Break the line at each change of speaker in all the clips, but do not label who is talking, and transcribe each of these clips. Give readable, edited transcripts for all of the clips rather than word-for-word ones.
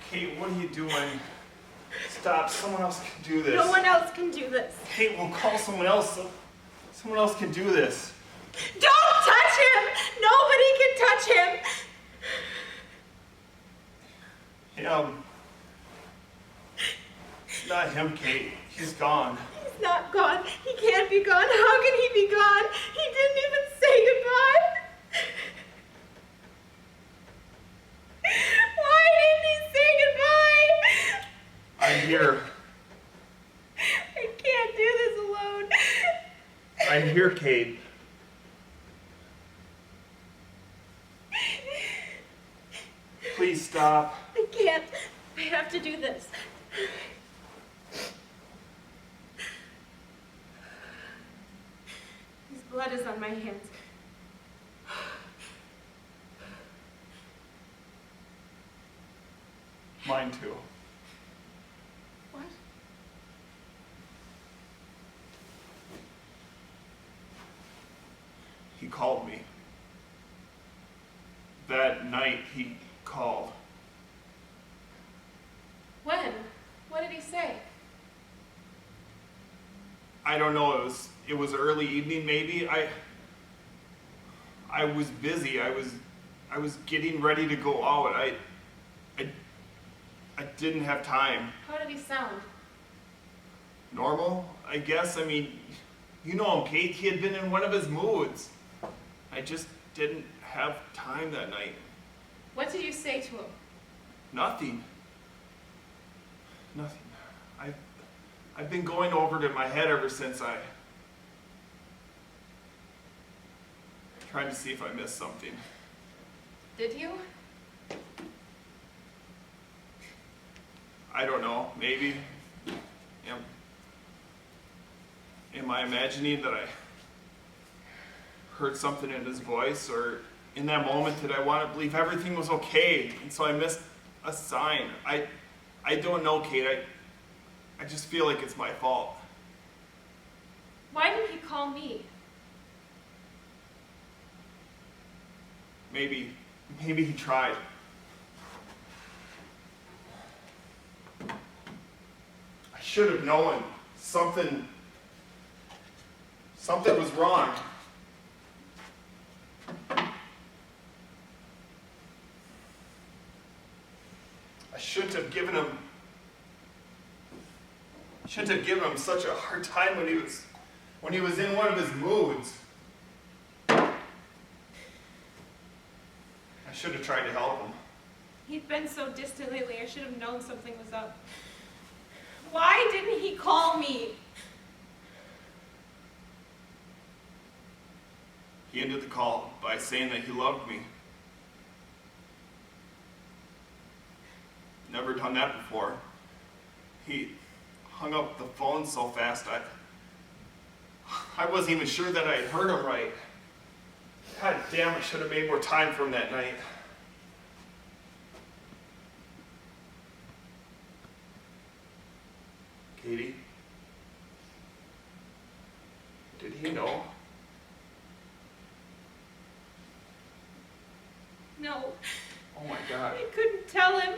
Kate, what are you doing? Stop, someone else can do this.
No one else can do this.
Kate, we'll call someone else. Someone else can do this.
Don't touch him! Nobody can touch him!
Him. It's not him, Kate. He's gone.
He's not gone. He can't be gone. How can he be gone? He didn't even say goodbye. Why didn't he say goodbye?
I'm here.
I can't do this alone.
I'm here, Kate. Please stop.
I can't. I have to do this. His blood is on my hands.
Mine too.
What?
He called me. That night he called.
When? What did he say?
I don't know, it was early evening maybe. I was busy. I was getting ready to go out. I didn't have time.
How did he sound?
Normal, I guess. I mean, you know him, Kate. He had been in one of his moods. I just didn't have time that night.
What did you say to him?
Nothing. Nothing. I've been going over it in my head ever since. Trying to see if I missed something.
Did you?
I don't know, maybe. Am I imagining that I heard something in his voice, or in that moment did I want to believe everything was okay, and so I missed a sign? I don't know, Kate. I just feel like it's my fault.
Why didn't he call me?
Maybe he tried. I should have known something was wrong. I shouldn't have given him such a hard time when he was in one of his moods. I should have tried to help him.
He'd been so distant lately, I should have known something was up. Why didn't he call me?
He ended the call by saying that he loved me. Never done that before. He hung up the phone so fast, I wasn't even sure that I had heard him right. God damn, I should have made more time for him that night. Katie? Did he know?
No.
Oh my God.
I couldn't tell him.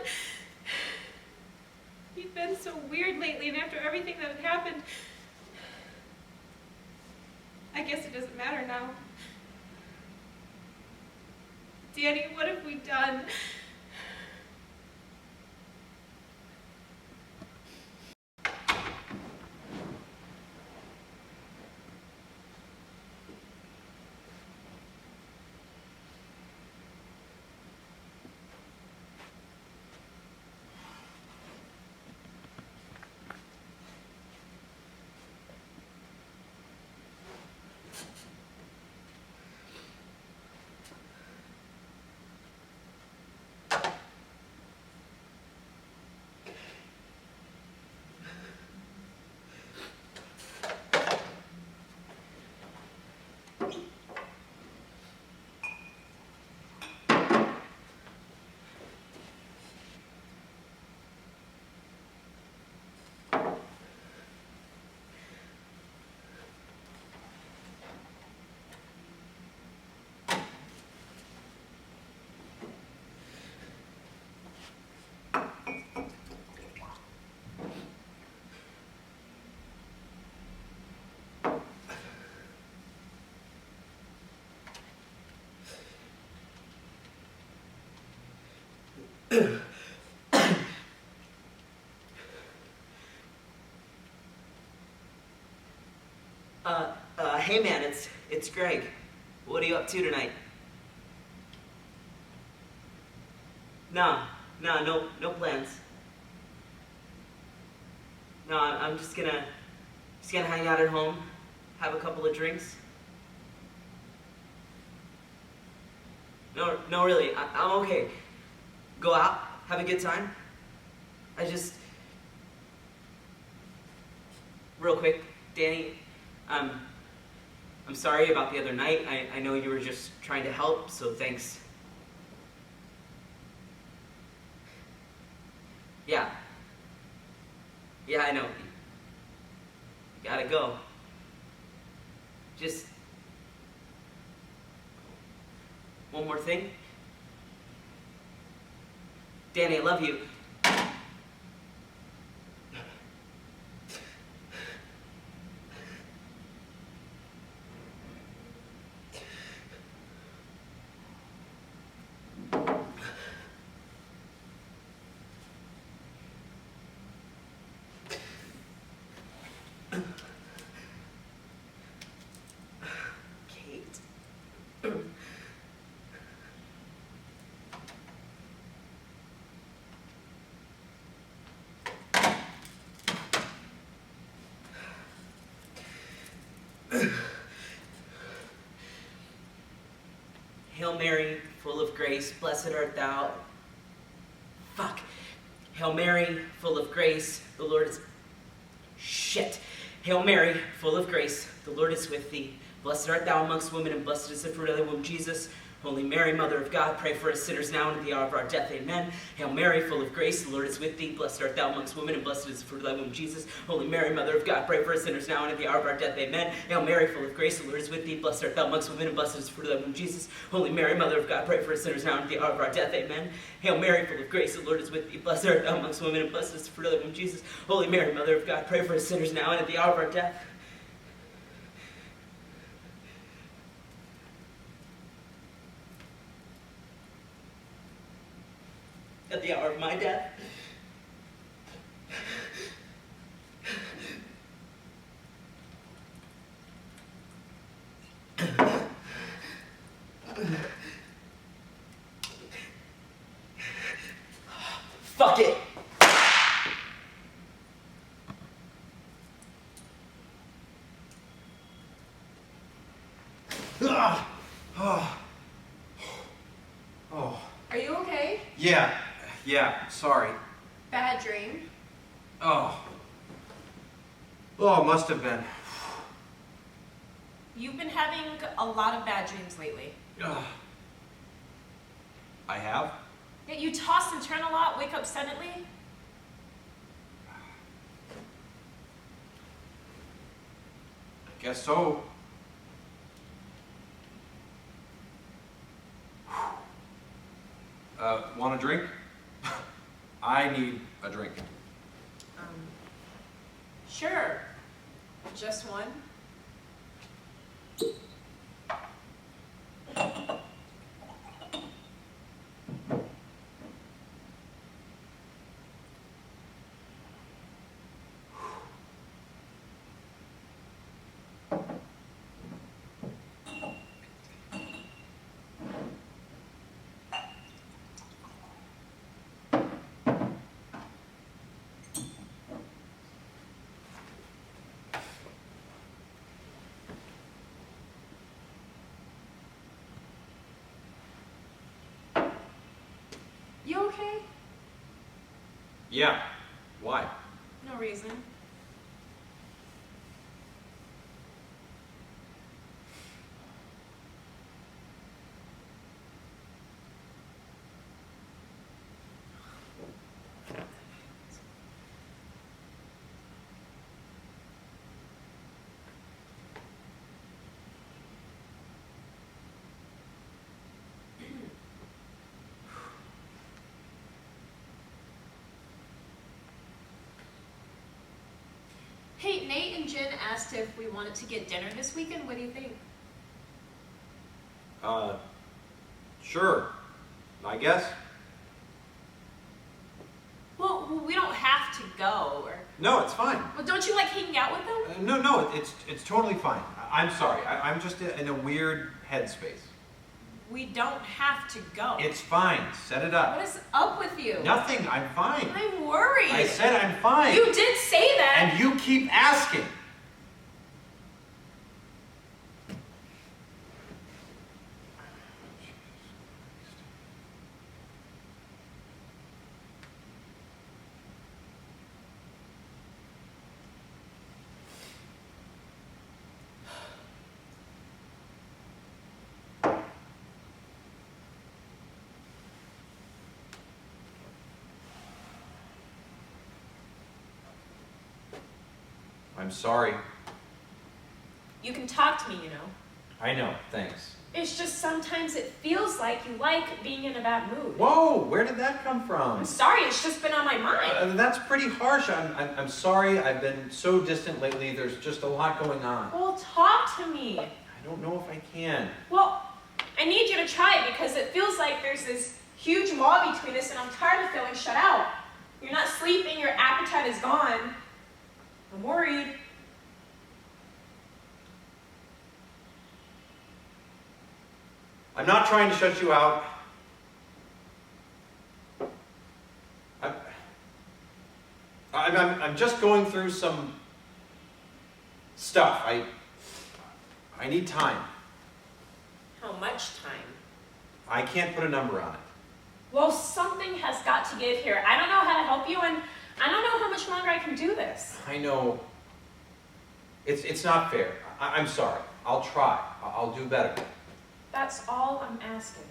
He'd been so weird lately, and after everything that had happened, I guess it doesn't matter now. Danny, what have we done?
Hey man, it's Greg. What are you up to tonight? No plans. No, I'm just gonna hang out at home, have a couple of drinks. No, really, I'm okay. Go out, have a good time. Real quick, Danny, I'm sorry about the other night. I know you were just trying to help, so thanks. Yeah, I know. You gotta go. Just one more thing. Danny, I love you. Hail Mary, full of grace, blessed art thou. Fuck. Hail Mary, full of grace, the Lord is... Shit. Hail Mary, full of grace, the Lord is with thee. Blessed art thou amongst women, and blessed is the fruit of thy womb, Jesus. Holy Mary, Mother of God, pray for us sinners now and at the hour of our death. Amen. Hail Mary, full of grace, the Lord is with thee. Blessed art thou amongst women, and blessed is the fruit of thy womb, Jesus. Holy Mary, Mother of God, pray for us sinners now and at the hour of our death. Amen. Hail Mary, full of grace, the Lord is with thee. Blessed art thou amongst women, and blessed is the fruit of thy womb, Jesus. Holy Mary, Mother of God, pray for us sinners now and at the hour of our death. Amen. Hail Mary, full of grace, the Lord is with thee. Blessed art thou amongst women, and blessed is the fruit of thy womb, Jesus. Holy Mary, Mother of God, pray for us sinners now and at the hour of our death. At the hour of my death. Fuck it.
Are you okay?
Yeah, sorry.
Bad dream?
Oh, must have been.
You've been having a lot of bad dreams lately.
I have?
Yeah, you toss and turn a lot, wake up suddenly.
Guess so. Want a drink? I need a drink.
Sure. Just one? You okay?
Yeah. Why?
No reason. Hey, Nate and Jen asked if we wanted to get dinner this weekend. What do you think?
Sure. I guess.
Well, we don't have to go, or...
No, it's fine.
Well, don't you like hanging out with them?
No, it's totally fine. I'm sorry. I'm just in a weird headspace.
We don't have to go.
It's fine. Set it up.
What is up with you?
Nothing. I'm fine.
I'm worried.
I said I'm fine.
You did say that.
And you keep asking. I'm sorry.
You can talk to me, you know.
I know. Thanks.
It's just sometimes it feels like you like being in a bad mood.
Whoa, where did that come from?
I'm sorry, it's just been on my mind.
That's pretty harsh. I'm sorry. I've been so distant lately. There's just a lot going on.
Well, talk to me.
I don't know if I can.
Well, I need you to try it because it feels like there's this huge wall between us and I'm tired of feeling shut out. You're not sleeping, your appetite is gone. I'm worried.
I'm not trying to shut you out. I'm just going through some stuff. I need time.
How much time?
I can't put a number on it.
Well, something has got to give here. I don't know how to help you, and I don't know how much longer I can do this.
I know. It's not fair. I'm sorry. I'll try. I'll do better.
That's all I'm asking.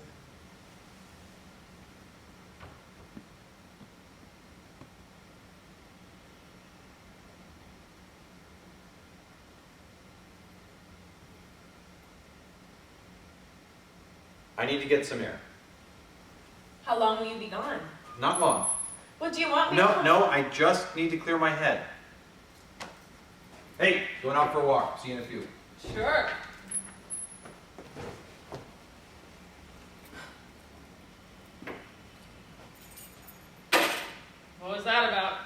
I need to get some air.
How long will you be gone?
Not long.
Well, do you want me to...
No, I just need to clear my head. Hey, going out for a walk. See you in a few.
Sure.
What was that about?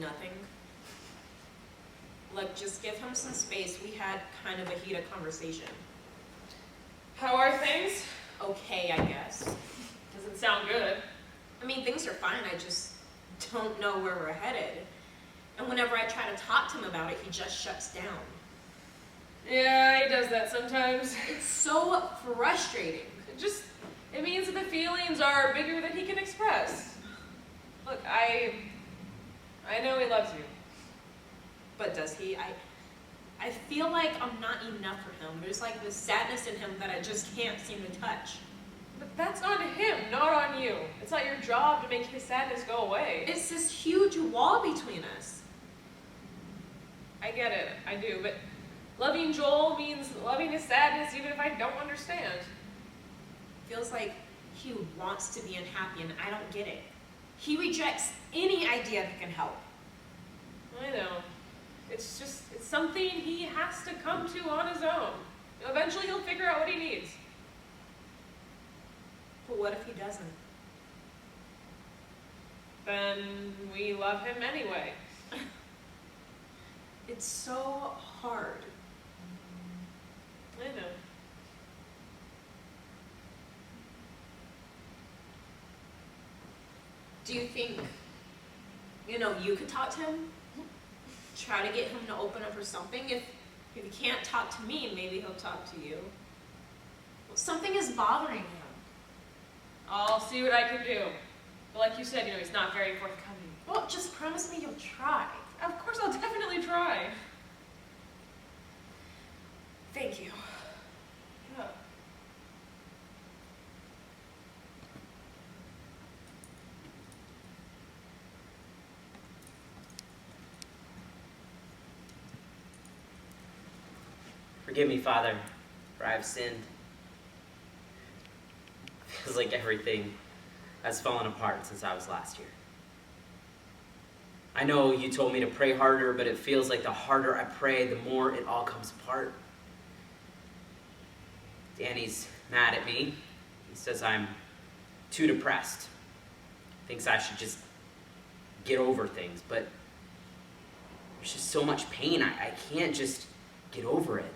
Nothing. Look, just give him some space. We had kind of a heated conversation.
How are things?
Okay, I guess.
Doesn't sound good.
I mean, things are fine. I just don't know where we're headed. And whenever I try to talk to him about it, he just shuts down.
Yeah, he does that sometimes.
It's so frustrating.
It means that the feelings are bigger than he can express. Look, I know he loves you.
But does he? I feel like I'm not enough for him. There's like this sadness in him that I just can't seem to touch.
But that's on him, not on you. It's not your job to make his sadness go away.
It's this huge wall between us.
I get it, I do, but loving Joel means loving his sadness even if I don't understand.
Feels like he wants to be unhappy and I don't get it. He rejects any idea that can help.
I know. It's something he has to come to on his own. Eventually he'll figure out what he needs.
But what if he doesn't?
Then we love him anyway.
It's so hard.
I know.
Do you think, you could talk to him? Try to get him to open up or something? If he can't talk to me, maybe he'll talk to you. Well, something is bothering him.
I'll see what I can do. But like you said, he's not very forthcoming.
Well, just promise me you'll try.
Of course, I'll definitely try.
Thank you.
Yeah.
Forgive me, Father, for I have sinned. Feels like everything has fallen apart since I was last year. I know you told me to pray harder, but it feels like the harder I pray, the more it all comes apart. Danny's mad at me. He says I'm too depressed. Thinks I should just get over things, but there's just so much pain. I can't just get over it.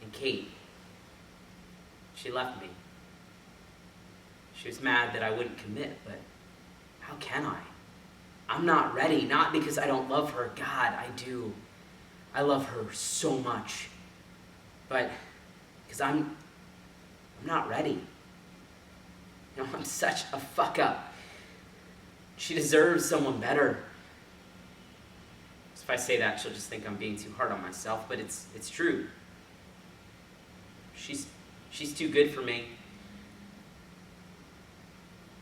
And Kate, she left me. She was mad that I wouldn't commit, but how can I? I'm not ready, not because I don't love her. God, I do. I love her so much. But because I'm not ready. You know, I'm such a fuck up. She deserves someone better. So if I say that, she'll just think I'm being too hard on myself, but it's true. She's too good for me.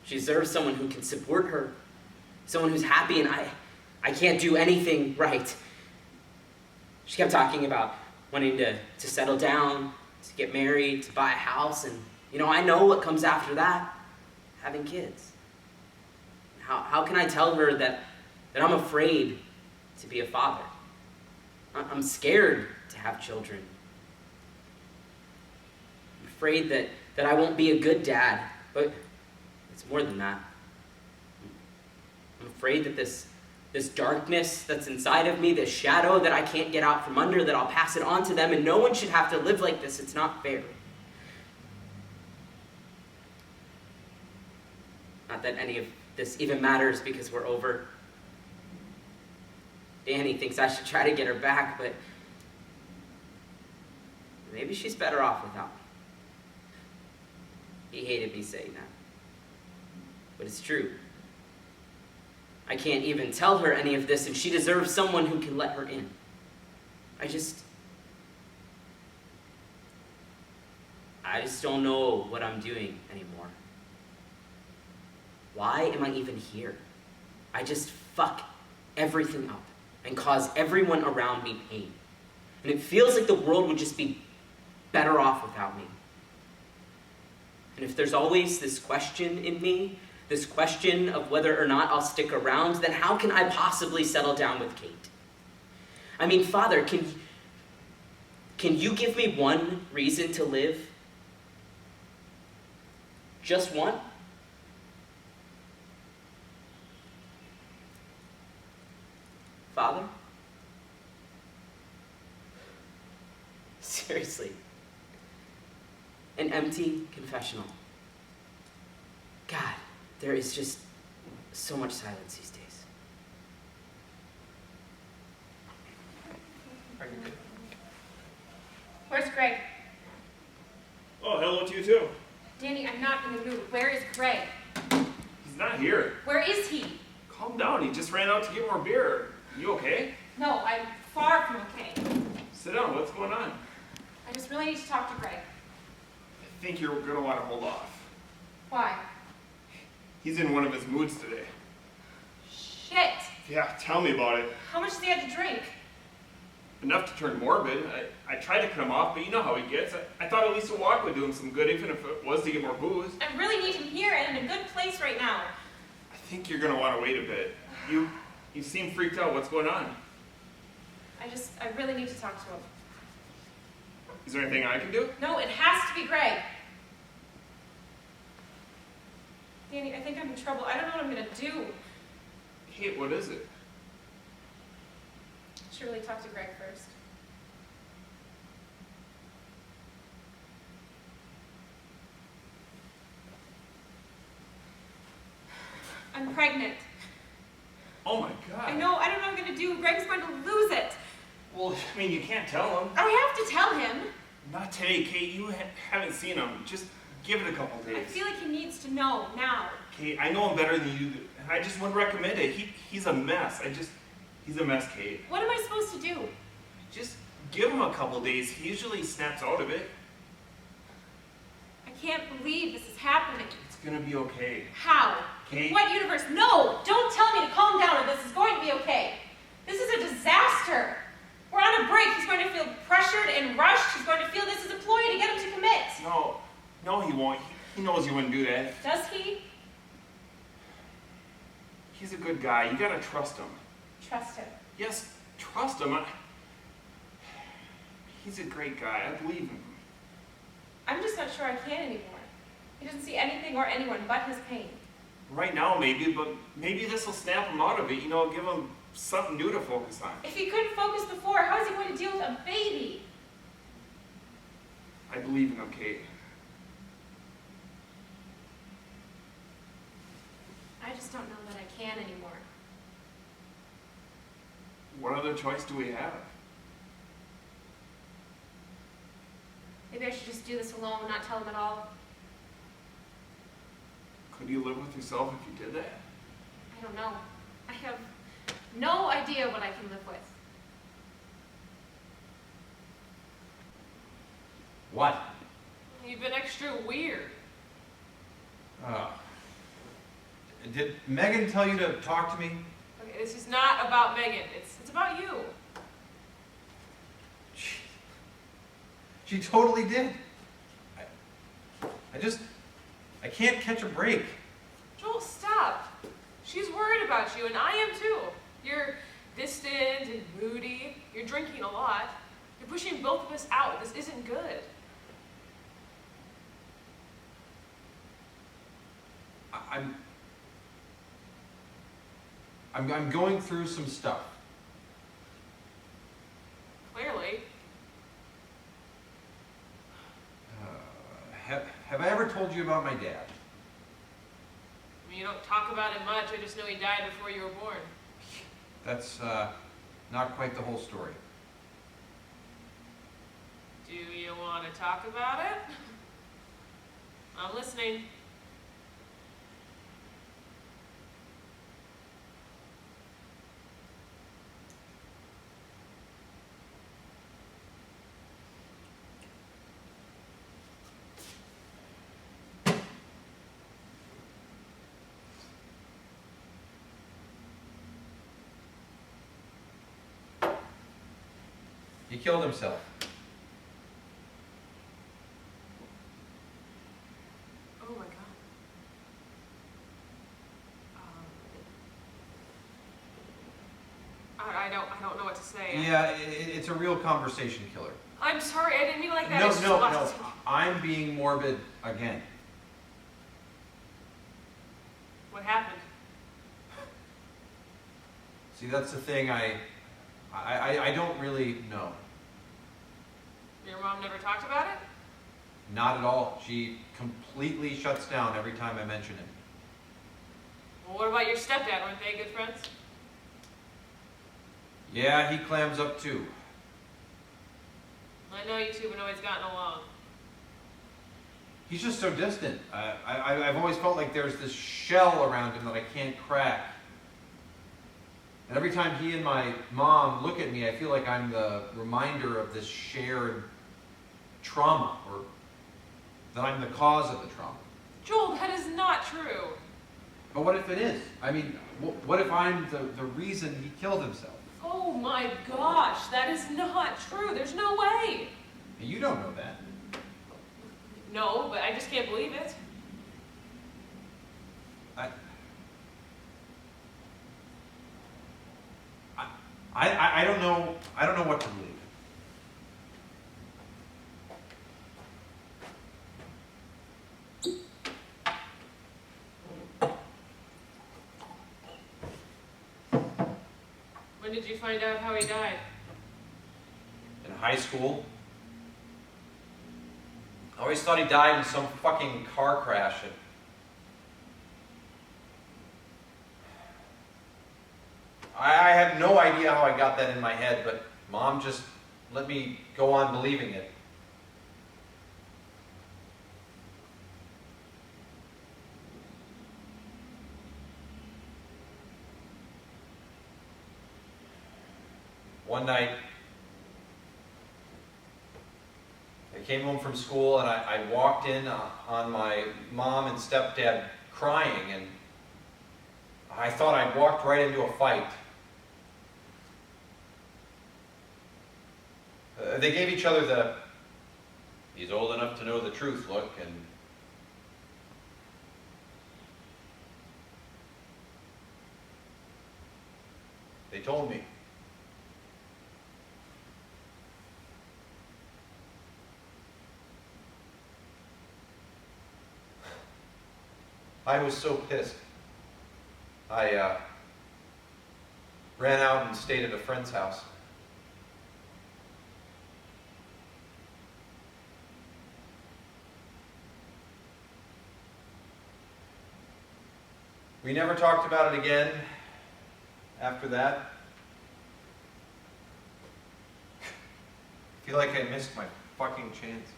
She deserves someone who can support her, someone who's happy, and I can't do anything right. She kept talking about wanting to settle down, to get married, to buy a house, and you know, I know what comes after that, having kids. How can I tell her that I'm afraid to be a father? I'm scared to have children. I'm afraid that I won't be a good dad, but it's more than that. I'm afraid that this darkness that's inside of me, this shadow that I can't get out from under, that I'll pass it on to them, and no one should have to live like this. It's not fair. Not that any of this even matters because we're over. Danny thinks I should try to get her back, but maybe she's better off without me. He hated me saying that. But it's true. I can't even tell her any of this, and she deserves someone who can let her in. I just don't know what I'm doing anymore. Why am I even here? I just fuck everything up and cause everyone around me pain. And it feels like the world would just be better off without me. And if there's always this question in me, this question of whether or not I'll stick around, then how can I possibly settle down with Kate? I mean, Father, can you give me one reason to live? Just one? Father? Seriously. An empty confessional. God, there is just so much silence these days.
Are you good?
Where's Greg?
Oh, hello to you too.
Danny, I'm not in the mood. Where is Greg?
He's not here.
Where is he?
Calm down, he just ran out to get more beer. You okay?
No, I'm far from okay.
Sit down, what's going on?
I just really need to talk to Greg.
I think you're gonna want to hold off.
Why?
He's in one of his moods today.
Shit!
Yeah, tell me about it.
How much does he have to drink?
Enough to turn morbid. I tried to cut him off, but you know how he gets. I thought at least a walk would do him some good, even if it was to get more booze.
I really need him here and in a good place right now.
I think you're gonna want to wait a bit. You seem freaked out. What's going on?
I really need to talk to him.
Is there anything I can do?
No, it has to be Greg. Danny, I think I'm in trouble. I don't know what I'm gonna do.
Kate, what is it?
I should really talk to Greg first. I'm pregnant.
Oh my God.
I know, I don't know what I'm gonna do. Greg's going to lose it.
Well, I mean, you can't tell him.
I have to tell him.
Not today, Kate. You haven't seen him. Just give it a couple days.
I feel like he needs to know now.
Kate, I know him better than you do. And I just wouldn't recommend it. He's a mess. He's a mess, Kate.
What am I supposed to do?
Just give him a couple days. He usually snaps out of it.
I can't believe this is happening.
It's gonna be okay.
How?
Kate?
What universe? No! Don't tell me to calm down or this is going to be okay. This is a disaster. We're on a break. He's going to feel pressured and rushed. He's going to feel this is a ploy to get him to commit.
No, he won't. He knows you wouldn't do that.
Does he?
He's a good guy. You gotta trust him.
Trust him.
Yes, trust him. He's a great guy. I believe him.
I'm just not sure I can anymore. He doesn't see anything or anyone but his pain.
Right now, maybe, but maybe this will snap him out of it, you know, give him something new to focus on.
If he couldn't focus before, how is he going to deal with a baby?
I believe in him, Kate.
I just don't know that I can anymore.
What other choice do we have?
Maybe I should just do this alone and not tell him at all.
Could you live with yourself if you did that?
I don't know. I have no idea what I can live with.
What?
You've been extra weird.
Did Megan tell you to talk to me?
Okay, this is not about Megan. It's about you.
She totally did. I can't catch a break.
Joel, stop. She's worried about you, and I am too. You're distant and moody. You're drinking a lot. You're pushing both of us out. This isn't good.
I'm going through some stuff.
Clearly.
Have I ever told you about my dad?
I mean, you don't talk about it much. I just know he died before you were born.
That's not quite the whole story.
Do you want to talk about it? I'm listening.
He killed himself.
Oh my God. I don't know what to say.
Yeah, it's a real conversation killer.
I'm sorry. I didn't mean it like that.
No,
It's just
no,
a lot
no.
to take.
I'm being morbid again.
What happened?
See, that's the thing. I don't really know.
Your mom never talked about it?
Not at all. She completely shuts down every time I mention it.
Well, what about your stepdad? Weren't they good friends?
Yeah, he clams up too.
I know you two have always gotten along.
He's just so distant. I've always felt like there's this shell around him that I can't crack. And every time he and my mom look at me, I feel like I'm the reminder of this shared trauma, or that I'm the cause of the trauma.
Joel, that is not true.
But what if it is? I mean, what if I'm the reason he killed himself?
Oh my gosh, that is not true. There's no way.
You don't know that.
No, but I just can't believe it.
I don't know. I don't know what to believe.
When did you find out how he died?
In high school, I always thought he died in some fucking car crash. I have no idea how I got that in my head, but Mom just let me go on believing it. One night, I came home from school and I walked in on my mom and stepdad crying, and I thought I'd walked right into a fight. They gave each other the "he's old enough to know the truth" look, and they told me. I was so pissed. I ran out and stayed at a friend's house. We never talked about it again after that. I feel like I missed my fucking chance.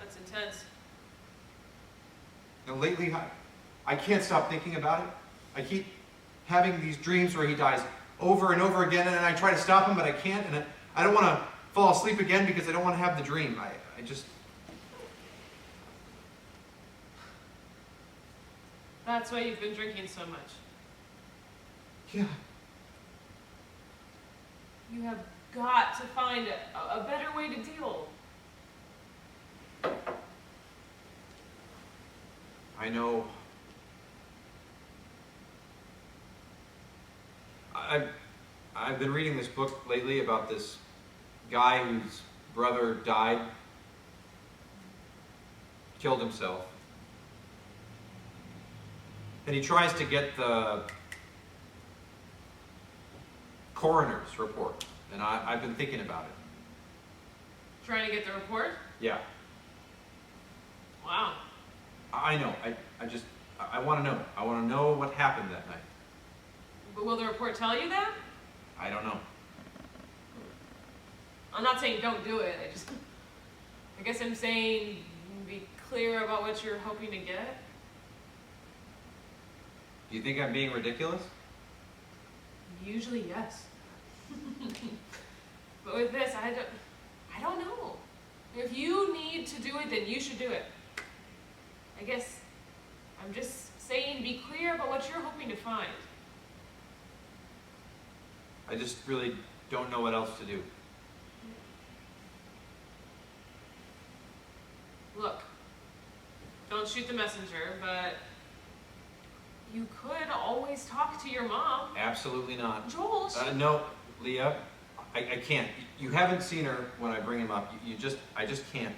That's intense.
Now lately, I can't stop thinking about it. I keep having these dreams where he dies over and over again, and I try to stop him, but I can't, and I don't want to fall asleep again because I don't want to have the dream. I just...
That's why you've been drinking so much.
Yeah.
You have got to find a better way to deal.
I know. I've been reading this book lately about this guy whose brother died, killed himself. And he tries to get the coroner's report. And I've been thinking about it.
Trying to get the report?
Yeah.
Wow.
I know. I want to know. I want to know what happened that night.
But will the report tell you that?
I don't know.
I'm not saying don't do it. I guess I'm saying be clear about what you're hoping to get.
Do you think I'm being ridiculous?
Usually, yes. But with this, I don't know. If you need to do it, then you should do it. I guess I'm just saying be clear about what you're hoping to find.
I just really don't know what else to do.
Look, don't shoot the messenger, but you could always talk to your mom.
Absolutely not.
Joel,
No, Leah, I can't. You haven't seen her when I bring him up. I just can't.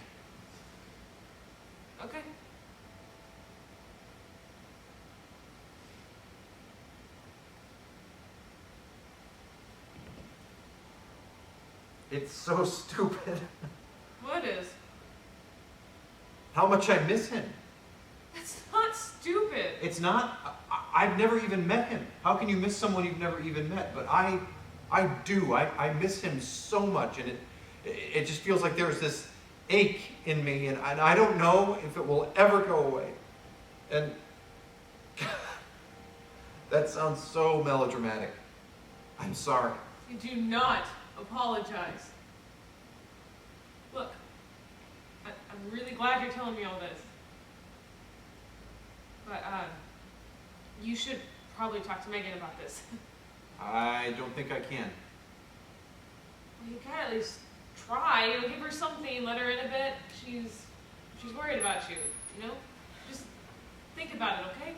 Okay.
It's so stupid.
What is?
How much I miss him.
That's not stupid.
It's not. I've never even met him. How can you miss someone you've never even met? But I do. I miss him so much, and it just feels like there's this ache in me, and I don't know if it will ever go away. And that sounds so melodramatic. I'm sorry.
You do not apologize. Look, I'm really glad you're telling me all this. But, you should probably talk to Megan about this.
I don't think I can.
Well, you gotta at least try. You know, give her something, let her in a bit. She's worried about you, you know? Just think about it, okay?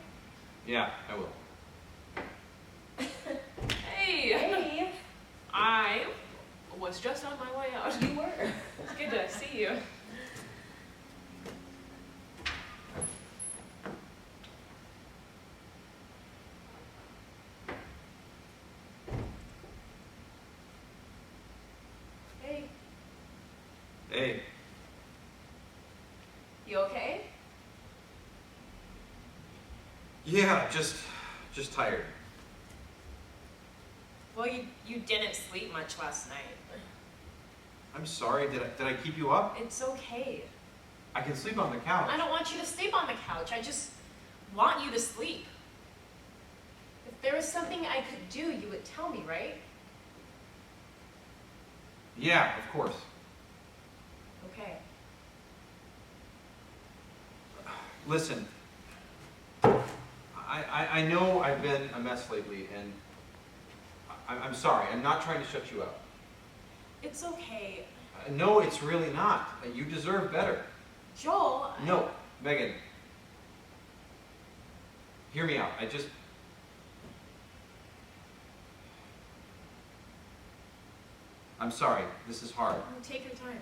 Yeah, I will.
Hey!
Hey,
I was just on my way out.
you were.
It's good to see you. Hey.
Hey,
You okay?
yeah, just tired.
Well, you didn't sleep much last night.
I'm sorry. Did I keep you up?
It's okay.
I can sleep on the couch.
I don't want you to sleep on the couch. I just want you to sleep. If there was something I could do, you would tell me, right?
Yeah, of course.
Okay.
Listen, I know I've been a mess lately, and I'm sorry. I'm not trying to shut you up.
It's okay.
No, it's really not. You deserve better.
Joel,
No, Megan. Hear me out. I'm sorry. This is hard.
take your time.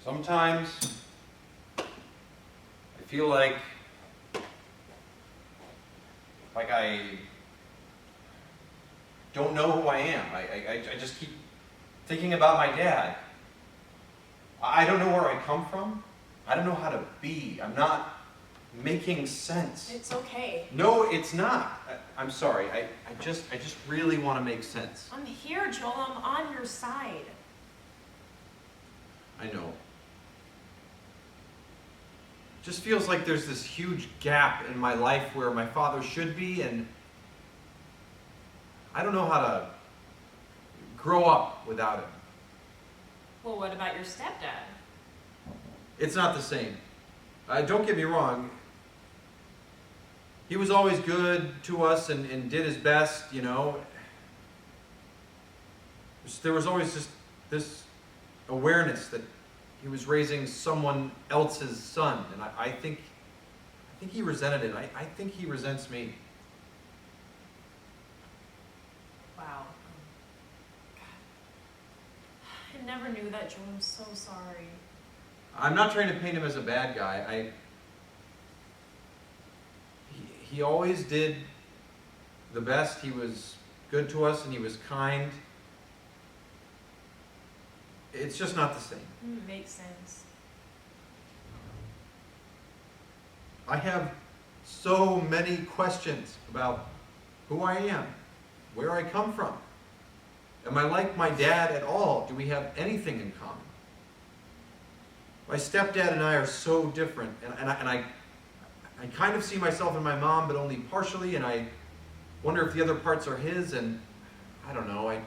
Sometimes I feel like I don't know who I am. I just keep thinking about my dad. I don't know where I come from. I don't know how to be. I'm not making sense.
It's okay.
No, it's not. I'm sorry. I just really want to make sense.
I'm here, Joel. I'm on your side.
I know. Just feels like there's this huge gap in my life where my father should be, and I don't know how to grow up without him.
Well, what about your stepdad?
It's not the same. Don't get me wrong. He was always good to us and did his best, you know. There was always just this awareness that he was raising someone else's son, and I think he resented it. I think he resents me.
Wow. God. I never knew that, Joel. I'm so sorry.
I'm not trying to paint him as a bad guy. He always did the best. He was good to us and he was kind. It's just not the same.
Makes sense.
I have so many questions about who I am, where I come from. Am I like my dad at all? Do we have anything in common? My stepdad and I are so different, and I kind of see myself in my mom, but only partially, and I wonder if the other parts are his, and I don't know. I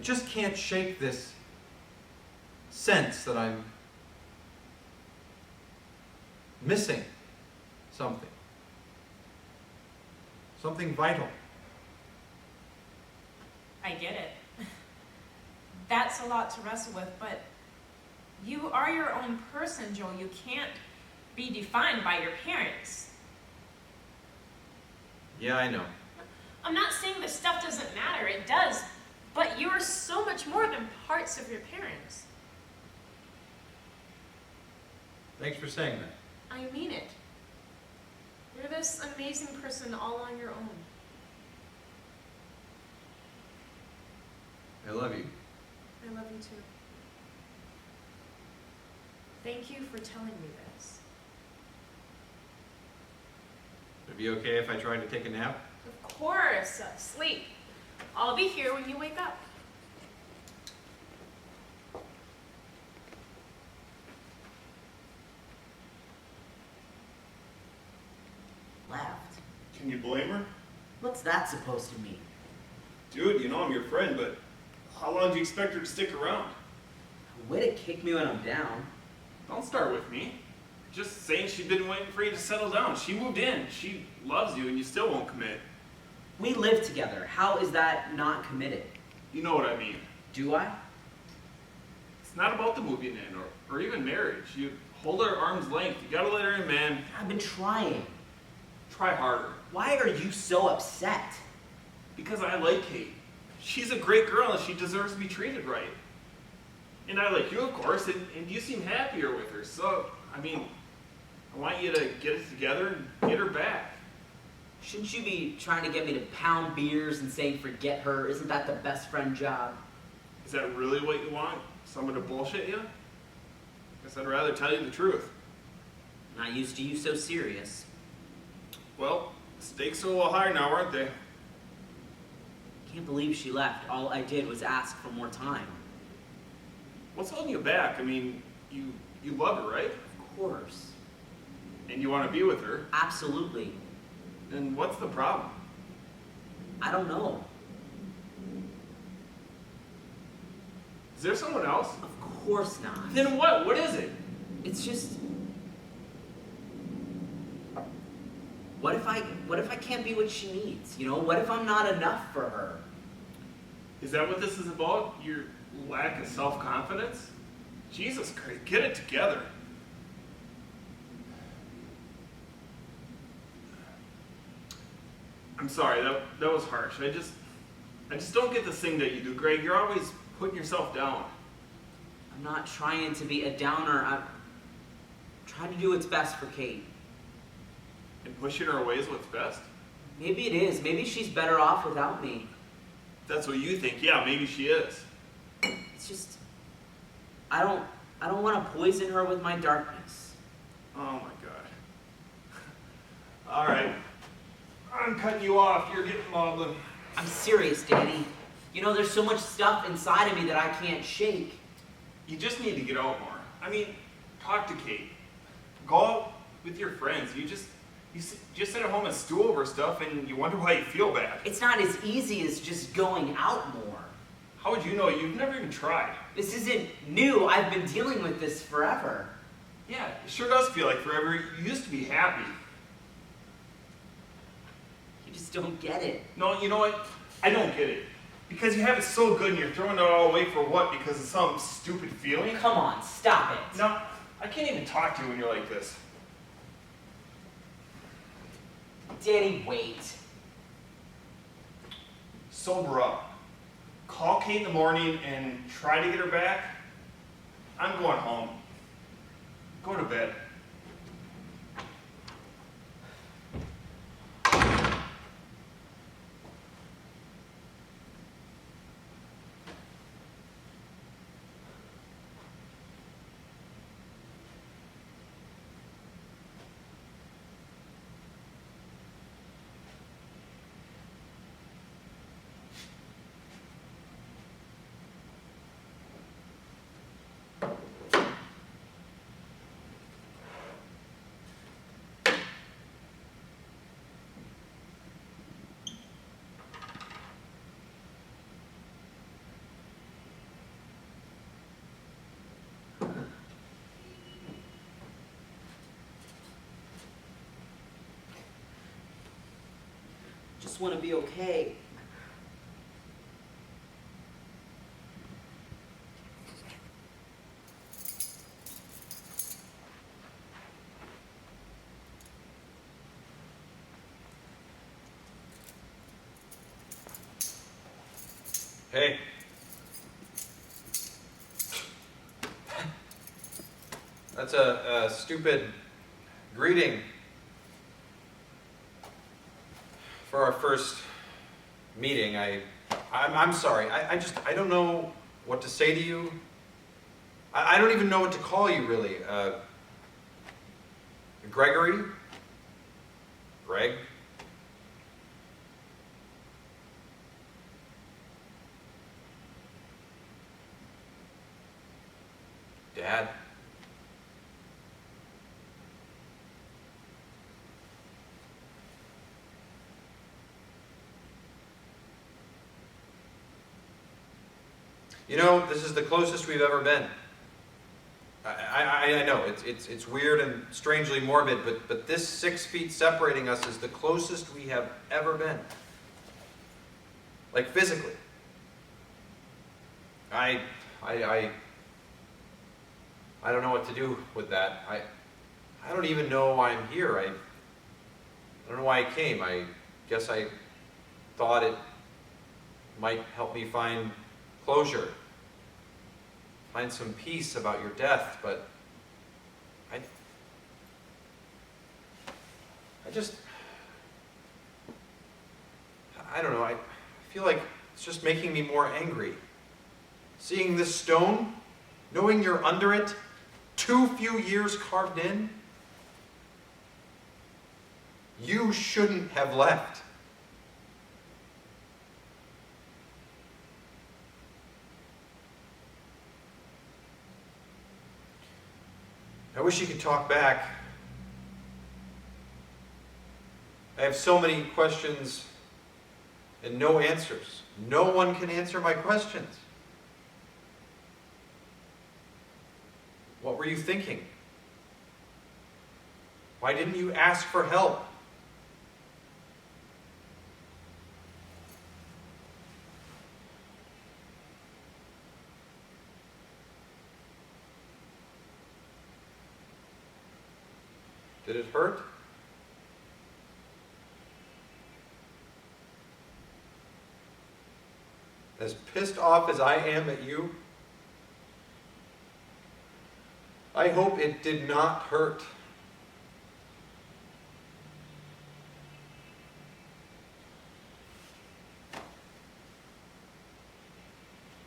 just can't shake this sense that I'm missing something. Something vital.
I get it. That's a lot to wrestle with, but you are your own person, Joel. You can't be defined by your parents.
Yeah, I know.
I'm not saying this stuff doesn't matter. It does. But you are so much more than parts of your parents.
Thanks for saying that.
I mean it. You're this amazing person all on your own.
I love you.
I love you too. Thank you for telling me this.
Would it be okay if I tried to take a nap?
Of course. Sleep. I'll be here when you wake up.
Left.
Can you blame her?
What's that supposed to mean?
Dude, you know I'm your friend, but how long do you expect her to stick around?
Way to kick me when I'm down.
Don't start with me. Just saying she's been waiting for you to settle down. She moved in. She loves you and you still won't commit.
We live together. How is that not committed?
You know what I mean.
Do I?
It's not about the moving in or even marriage. You hold her at arm's length. You gotta let her in, man.
I've been trying.
Try harder.
Why are you so upset?
Because I like Kate. She's a great girl and she deserves to be treated right. And I like you, of course, and you seem happier with her. So, I mean, I want you to get it together and get her back.
Shouldn't you be trying to get me to pound beers and saying forget her? Isn't that the best friend job?
Is that really what you want? Someone to bullshit you? Guess I'd rather tell you the truth.
Not used to you so serious.
Well, the stakes are a little higher now, aren't they?
Can't believe she left. All I did was ask for more time.
What's holding you back? I mean, you love her, right?
Of course.
And you want to be with her.
Absolutely.
Then what's the problem?
I don't know.
Is there someone else?
Of course not.
Then what? What is it?
It's just... What if I can't be what she needs? You know, what if I'm not enough for her?
Is that what this is about? Your lack of self-confidence? Jesus Christ, get it together. I'm sorry, that was harsh. I just don't get this thing that you do, Greg. You're always putting yourself down.
I'm not trying to be a downer. I'm trying to do what's best for Kate.
And pushing her away is what's best?
Maybe it is. Maybe she's better off without me.
That's what you think. Yeah, maybe she is.
It's just, I don't want to poison her with my darkness.
Oh my God. All right. I'm cutting you off. You're getting maudlin.
I'm serious, Danny. You know, there's so much stuff inside of me that I can't shake.
You just need to get out more. I mean, talk to Kate. Go out with your friends. You just sit at home and stew over stuff and you wonder why you feel bad.
It's not as easy as just going out more.
How would you know? You've never even tried.
This isn't new. I've been dealing with this forever.
Yeah, it sure does feel like forever. You used to be happy.
You just don't get it.
No, you know what? I don't get it. Because you have it so good and you're throwing it all away for what? Because of some stupid feeling?
Come on, stop it.
No, I can't even talk to you when you're like this.
Danny, wait.
Sober up. Call Kate in the morning and try to get her back. I'm going home. Go to bed.
Just want to be okay.
Hey. That's a stupid greeting for our first meeting. I'm sorry. I don't know what to say to you. I don't even know what to call you, really. Gregory? Greg? Dad? You know, this is the closest we've ever been. I know, it's weird and strangely morbid, but this 6 feet separating us is the closest we have ever been. Like, physically. I don't know what to do with that. I don't even know why I'm here. I don't know why I came. I guess I thought it might help me find closure, find some peace about your death, but I don't know, I feel like it's just making me more angry. Seeing this stone, knowing you're under it, too few years carved in, you shouldn't have left. I wish you could talk back. I have so many questions and no answers. No one can answer my questions. What were you thinking? Why didn't you ask for help? Did it hurt? As pissed off as I am at you, I hope it did not hurt.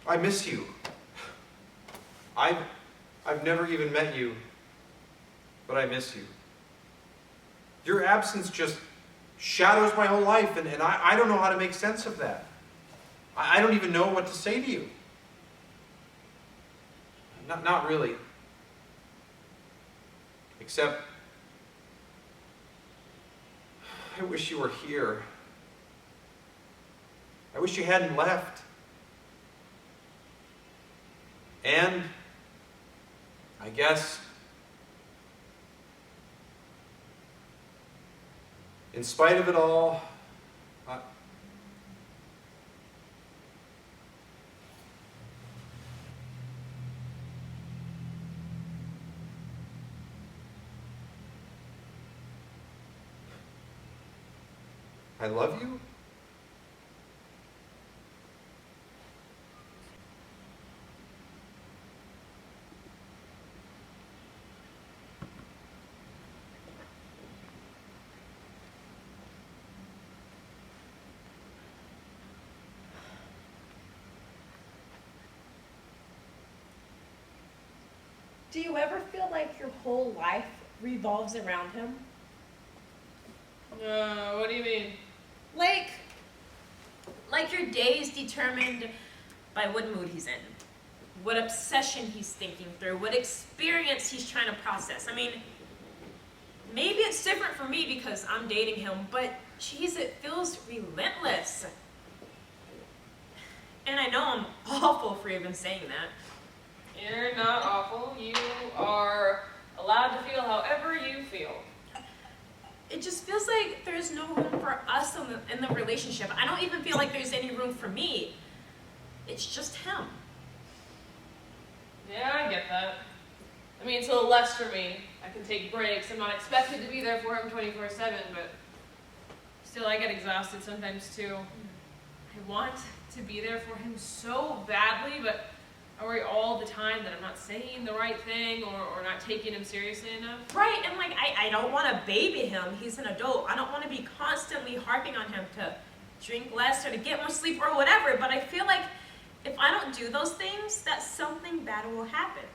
I miss you. I've never even met you, but I miss you. Your absence just shadows my whole life, and I don't know how to make sense of that. I don't even know what to say to you. Not really. Except, I wish you were here. I wish you hadn't left. And, I guess, in spite of it all, I love you.
Do you ever feel like your whole life revolves around him?
What do you mean?
Like your day is determined by what mood he's in, what obsession he's thinking through, what experience he's trying to process. I mean, maybe it's different for me because I'm dating him, but geez, it feels relentless. And I know I'm awful for even saying that.
You're not awful. You are allowed to feel however you feel.
It just feels like there's no room for us in the relationship. I don't even feel like there's any room for me. It's just him.
Yeah, I get that. I mean, it's a little less for me. I can take breaks. I'm not expected to be there for him 24/7, but still I get exhausted sometimes too. I want to be there for him so badly, but I worry all the time that I'm not saying the right thing or not taking him seriously enough.
Right, and like, I don't want to baby him. He's an adult. I don't want to be constantly harping on him to drink less or to get more sleep or whatever, but I feel like if I don't do those things, that something bad will happen.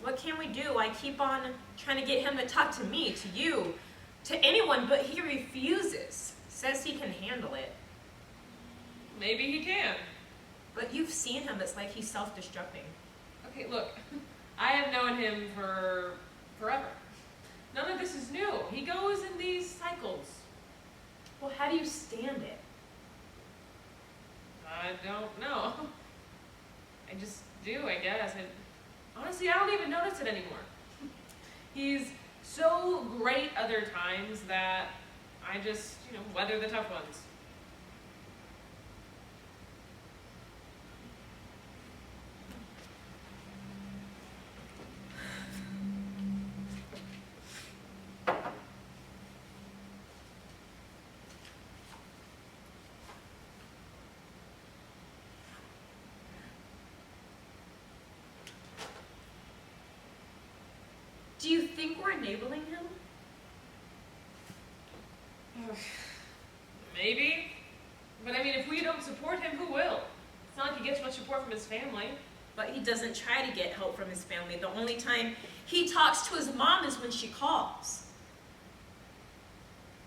What can we do? I keep on trying to get him to talk to me, to you, to anyone, but he refuses. Says he can handle it.
Maybe he can.
But you've seen him, it's like he's self-destructing.
Okay, look, I have known him for forever. None of this is new. He goes in these cycles.
Well, how do you stand it?
I don't know. I just do, I guess. And honestly, I don't even notice it anymore. He's so great other times that I just, weather the tough ones.
Do you think we're enabling him?
Maybe. But I mean, if we don't support him, who will? It's not like he gets much support from his family.
But he doesn't try to get help from his family. The only time he talks to his mom is when she calls.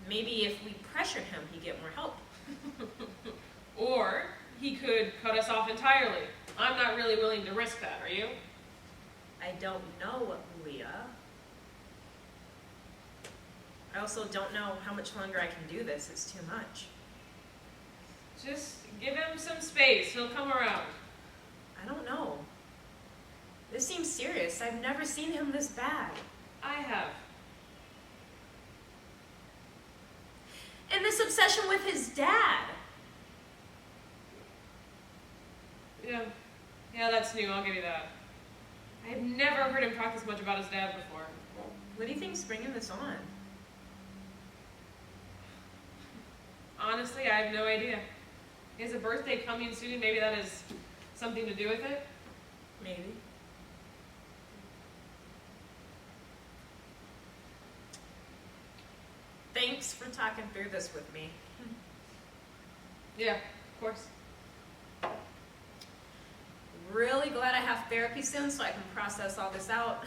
Maybe if we pressured him, he'd get more help.
Or he could cut us off entirely. I'm not really willing to risk that, are you?
I don't know, Leah. I also don't know how much longer I can do this. It's too much.
Just give him some space. He'll come around.
I don't know. This seems serious. I've never seen him this bad.
I have.
And this obsession with his dad.
Yeah, that's new. I'll give you that. I've never heard him talk this much about his dad before.
What do you think's bringing this on?
Honestly, I have no idea. He has a birthday coming soon. Maybe that is something to do with it?
Maybe. Thanks for talking through this with me.
Yeah, of course.
Really glad I have therapy soon so I can process all this out.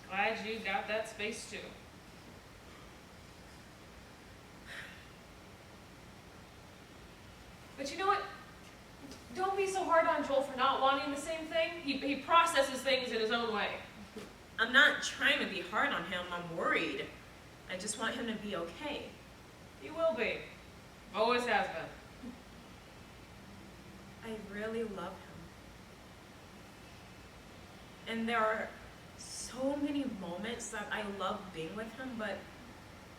Glad you got that space too. But you know what? Don't be so hard on Joel for not wanting the same thing. He processes things in his own way.
I'm not trying to be hard on him. I'm worried. I just want him to be okay.
He will be. Always has been.
I really love him. And there are so many moments that I love being with him, but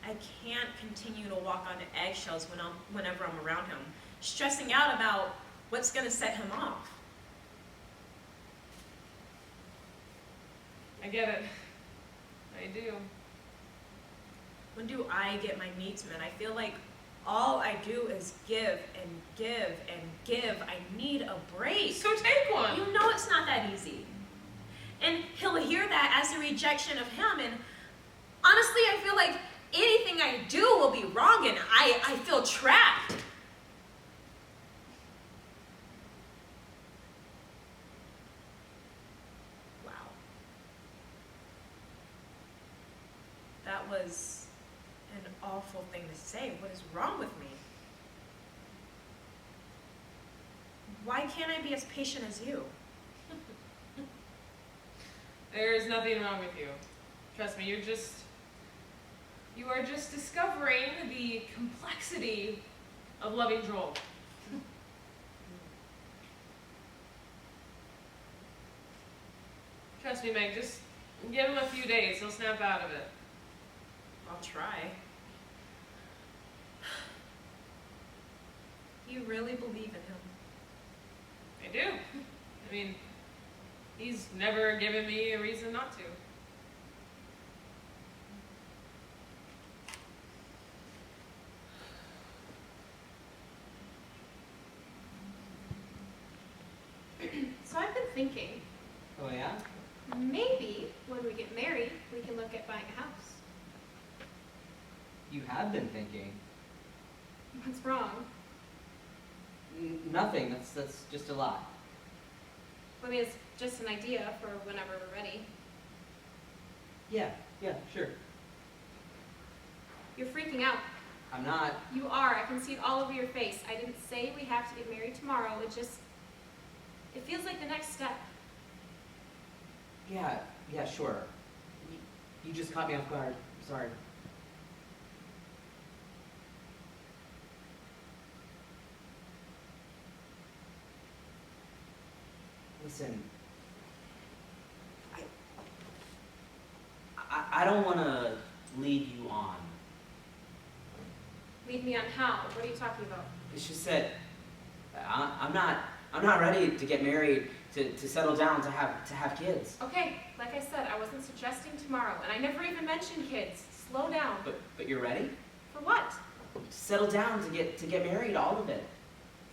I can't continue to walk on eggshells whenever I'm around him, stressing out about what's going to set him off.
I get it. I do.
When do I get my needs met? I feel like all I do is give and give and give. I need a break.
So take one.
You know it's not that easy. And he'll hear that as a rejection of him. And honestly, I feel like anything I do will be wrong and I feel trapped. Wow. That was an awful thing to say. What is wrong with me? Why can't I be as patient as you?
There's nothing wrong with you. Trust me, you are just discovering the complexity of loving Joel. Trust me, Meg, just give him a few days. He'll snap out of it.
I'll try. You really believe in him?
I do. I mean, he's never given me a reason not to.
So I've been thinking,
Oh yeah?
maybe when we get married, we can look at buying a house.
You have been thinking.
What's wrong?
Nothing. That's just a lot.
I mean, it's just an idea for whenever we're ready.
Yeah, sure.
You're freaking out.
I'm not.
You are. I can see it all over your face. I didn't say we have to get married tomorrow. It feels like the next step.
Yeah, sure. You just caught me off guard. I'm sorry. Listen, I don't want to lead you on.
Lead me on how? What are you talking about?
It's just that I'm not ready to get married, to settle down, to have kids.
Okay, like I said, I wasn't suggesting tomorrow, and I never even mentioned kids. Slow down.
But you're ready?
For what?
To settle down, to get married, all of it.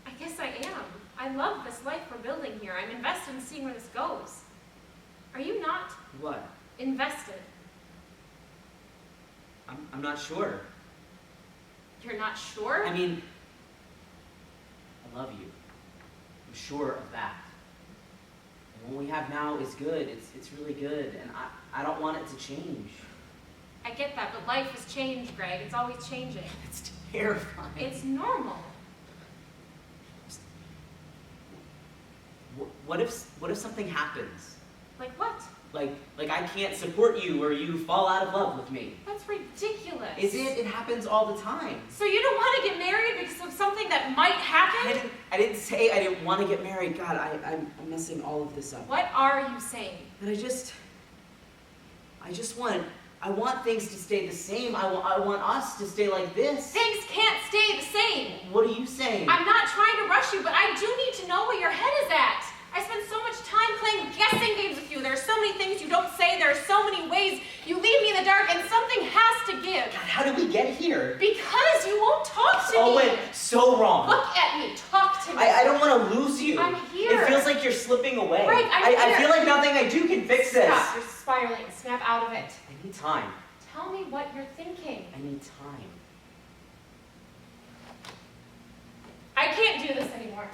I guess I am. I love this life we're building here. I'm invested in seeing where this goes. Are you not
What?
invested?
I'm not sure.
You're not sure?
I mean, I love you. I'm sure of that. And what we have now is good. It's really good, and I don't want it to change.
I get that, but life has changed, Greg. It's always changing.
It's terrifying.
It's normal.
What if something happens?
Like what?
Like I can't support you, or you fall out of love with me.
That's ridiculous.
Is it? It happens all the time.
So you don't want to get married because of something that might happen?
I didn't say I didn't want to get married. God, I'm messing all of this up.
What are you saying?
But I want things to stay the same. I want us to stay like this.
Things can't stay the same.
What are you saying?
I'm not trying to rush you, but I do need to know where your head is at. I spend so much time playing guessing games with you. There are so many things you don't say. There are so many ways you leave me in the dark, and something has to give.
God, how did we get here?
Because you won't talk to me.
Oh, wait, so wrong.
Look at me. Talk to me.
I don't want to lose you.
I'm
I do can fix this.
Stop, you're spiraling. Snap out of it.
I need time.
Tell me what you're thinking.
I need time.
I can't do this anymore.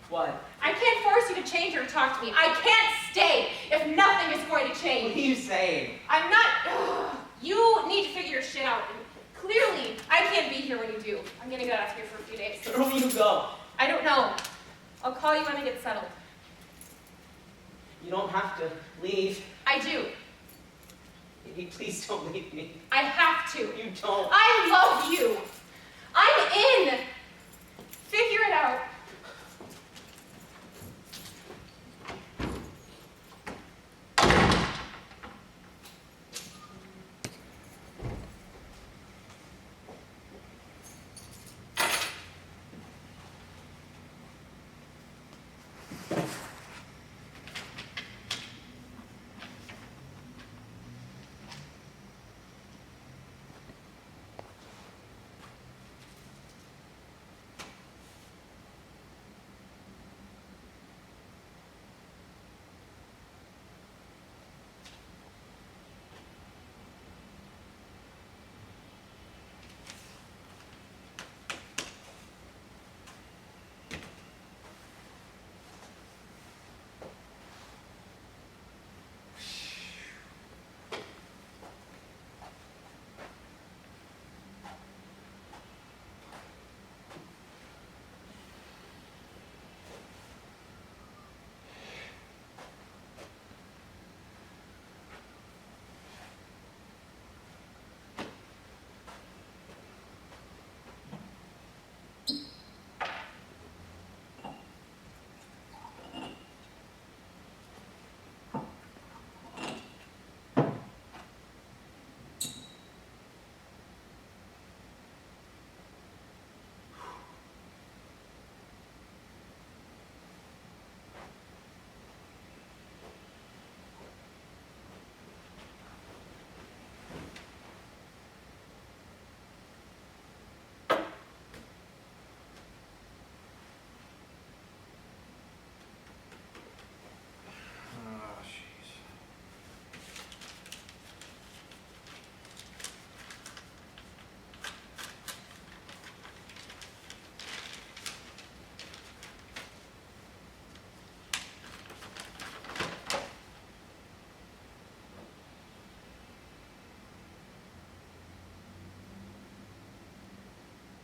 What?
I can't force you to change or to talk to me. I can't stay if nothing is going to
What are
change.
you saying?
I'm not. You need to figure your shit out. And clearly, I can't be here when you do. I'm gonna get out of here for a few days.
Where will you go?
I don't know. I'll call you when I get settled.
You don't have to leave.
I do.
Please don't leave me.
I have to.
You don't.
I love you. I'm in. Figure it out.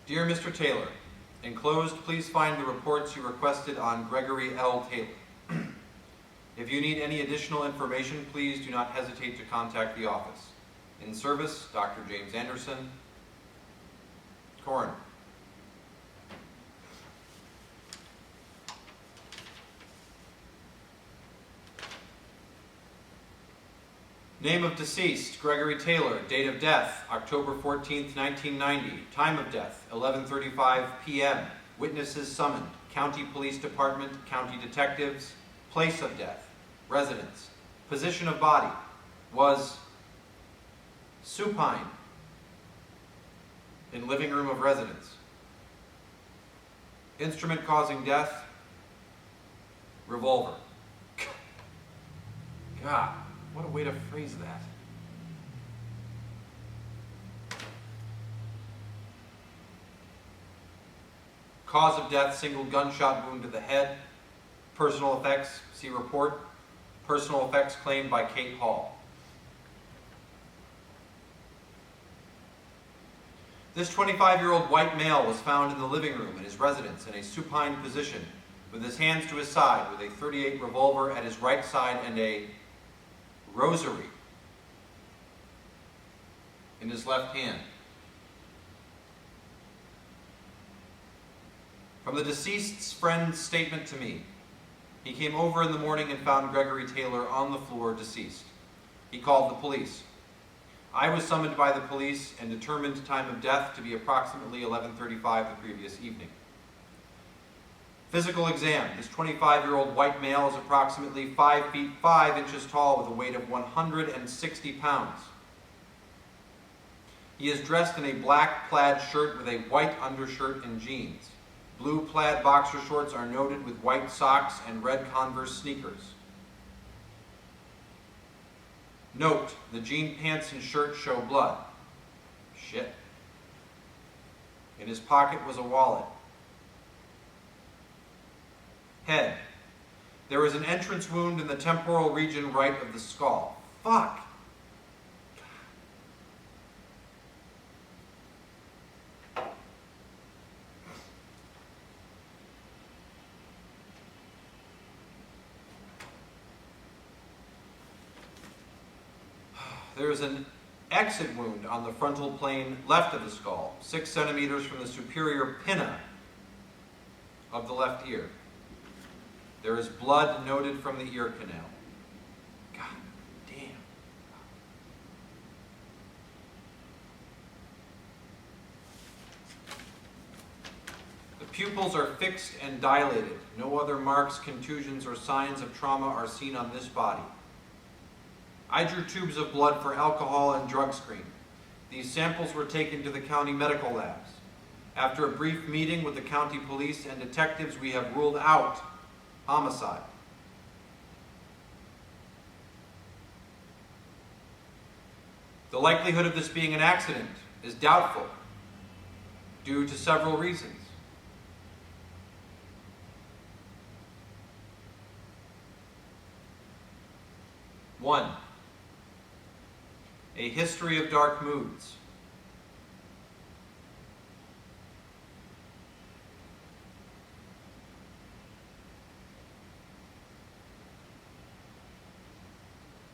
Dear Mr. Taylor, enclosed, please find the reports you requested on Gregory L. Taylor. If you need any additional information, please do not hesitate to contact the office. In service, Dr. James Anderson, Coroner. Name of deceased, Gregory Taylor. Date of death, October 14th, 1990. Time of death, 11:35 p.m. Witnesses summoned, County Police Department, County Detectives. Place of death, residence. Position of body was supine in living room of residence. Instrument causing death, revolver. God. What a way to phrase that. Cause of death, single gunshot wound to the head. Personal effects, see report. Personal effects claimed by Kate Hall. This 25-year-old white male was found in the living room at his residence in a supine position, with his hands to his side, with a .38 revolver at his right side and a rosary in his left hand. From the deceased's friend's statement to me, he came over in the morning and found Gregory Taylor on the floor, deceased. He called the police. I was summoned by the police and determined time of death to be approximately 11:35 the previous evening. Physical exam. This 25-year-old white male is approximately 5 feet 5 inches tall with a weight of 160 pounds. He is dressed in a black plaid shirt with a white undershirt and jeans. Blue plaid boxer shorts are noted with white socks and red Converse sneakers. Note, the jean pants and shirt show blood. Shit. In his pocket was a wallet. Head. There was an entrance wound in the temporal region right of the skull. Fuck. There is an exit wound on the frontal plane left of the skull, 6 centimeters from the superior pinna of the left ear. There is blood noted from the ear canal. God damn. The pupils are fixed and dilated. No other marks, contusions, or signs of trauma are seen on this body. I drew tubes of blood for alcohol and drug screen. These samples were taken to the county medical labs. After a brief meeting with the county police and detectives, we have ruled out homicide. The likelihood of this being an accident is doubtful due to several reasons. One, a history of dark moods.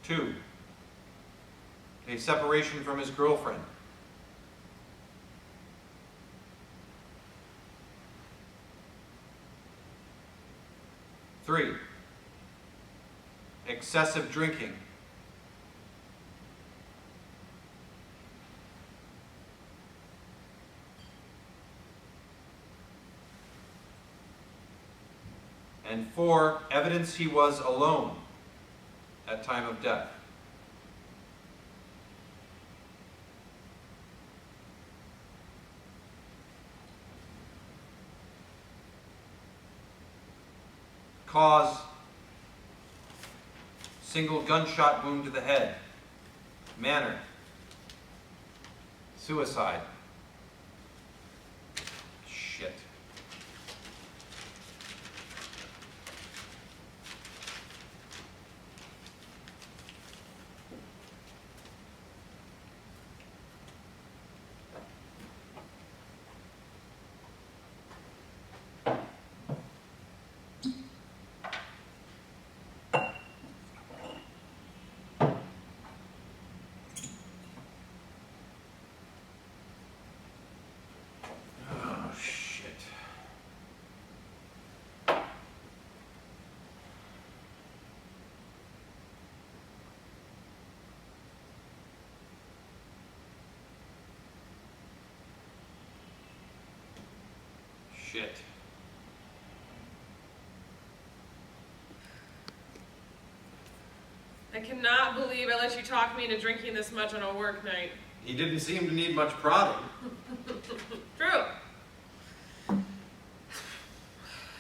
Two, a separation from his girlfriend. Three, excessive drinking. And 4, evidence he was alone at time of death. Cause, single gunshot wound to the head. Manner, suicide. Shit. Shit.
I cannot believe I let you talk me into drinking this much on a work night.
He didn't seem to need much prodding.
True.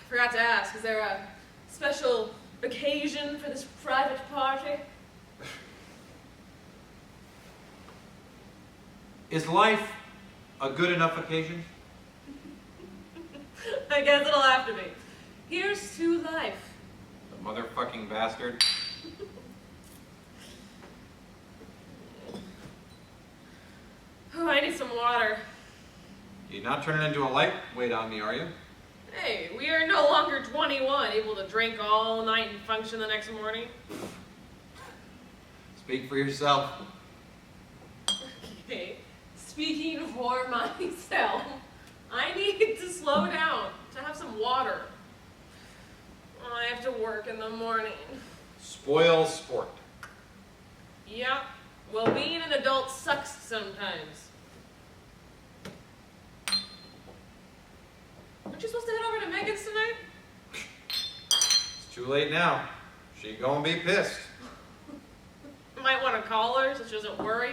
Forgot to ask, is there a special occasion for this private party?
Is life a good enough occasion?
I guess it'll have to be. Here's to life.
The motherfucking bastard.
Oh, I need some water.
You're not turning into a lightweight on me, are you?
Hey, we are no longer 21, able to drink all night and function the next morning.
Speak for yourself.
Okay, speaking for myself, I need to slow down, to have some water. I have to work in the morning.
Spoil sport.
Yep, well, being an adult sucks sometimes. Aren't you supposed to head over to Megan's tonight?
It's too late now. She gonna be pissed.
Might want to call her so she doesn't worry.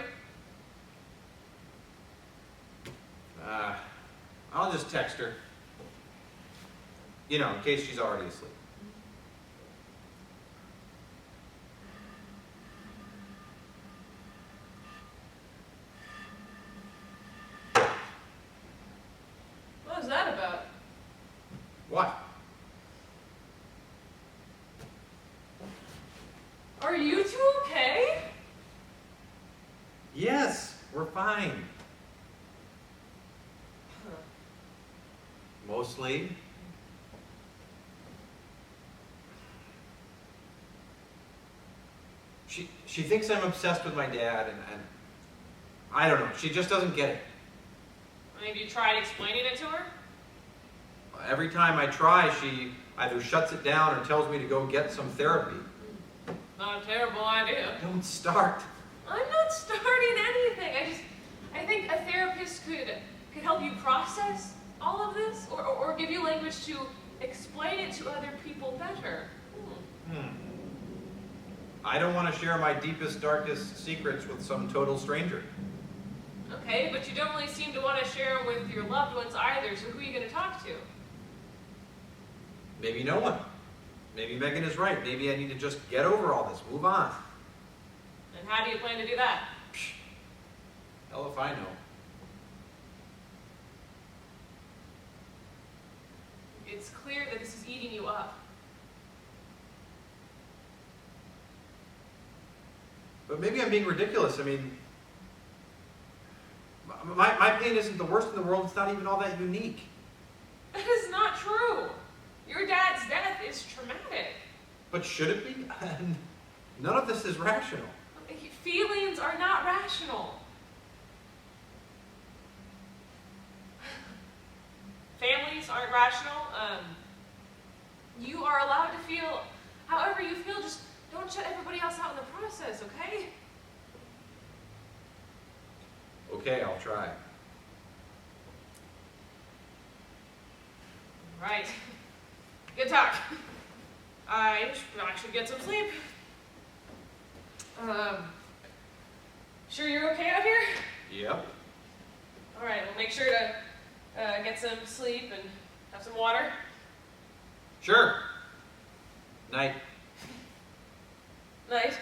I'll just text her. You know, in case she's already asleep. fine. Mostly. She thinks I'm obsessed with my dad, and I don't know. She just doesn't get it.
Maybe you tried explaining it to her?
Every time I try, she either shuts it down or tells me to go get some therapy.
Not a terrible idea.
Don't start.
I'm not starting anything. I think a therapist could help you process all of this, or give you language to explain it to other people better.
I don't want to share my deepest, darkest secrets with some total stranger.
Okay, but you don't really seem to want to share them with your loved ones either, so who are you going to talk to?
Maybe no one. Maybe Megan is right. Maybe I need to just get over all this, move on.
And how do you plan to do that?
Hell if I know.
It's clear that this is eating you up.
But maybe I'm being ridiculous. I mean, my pain isn't the worst in the world. It's not even all that unique.
That is not true. Your dad's death is traumatic.
But should it be? None of this is rational.
Feelings are not rational. Families aren't rational. You are allowed to feel however you feel. Just don't shut everybody else out in the process, okay?
Okay, I'll try.
Right. Good talk. I should get some sleep. Sure you're okay out here?
Yep.
All right, well make sure to get some sleep and have some water.
Sure. Night.
Night.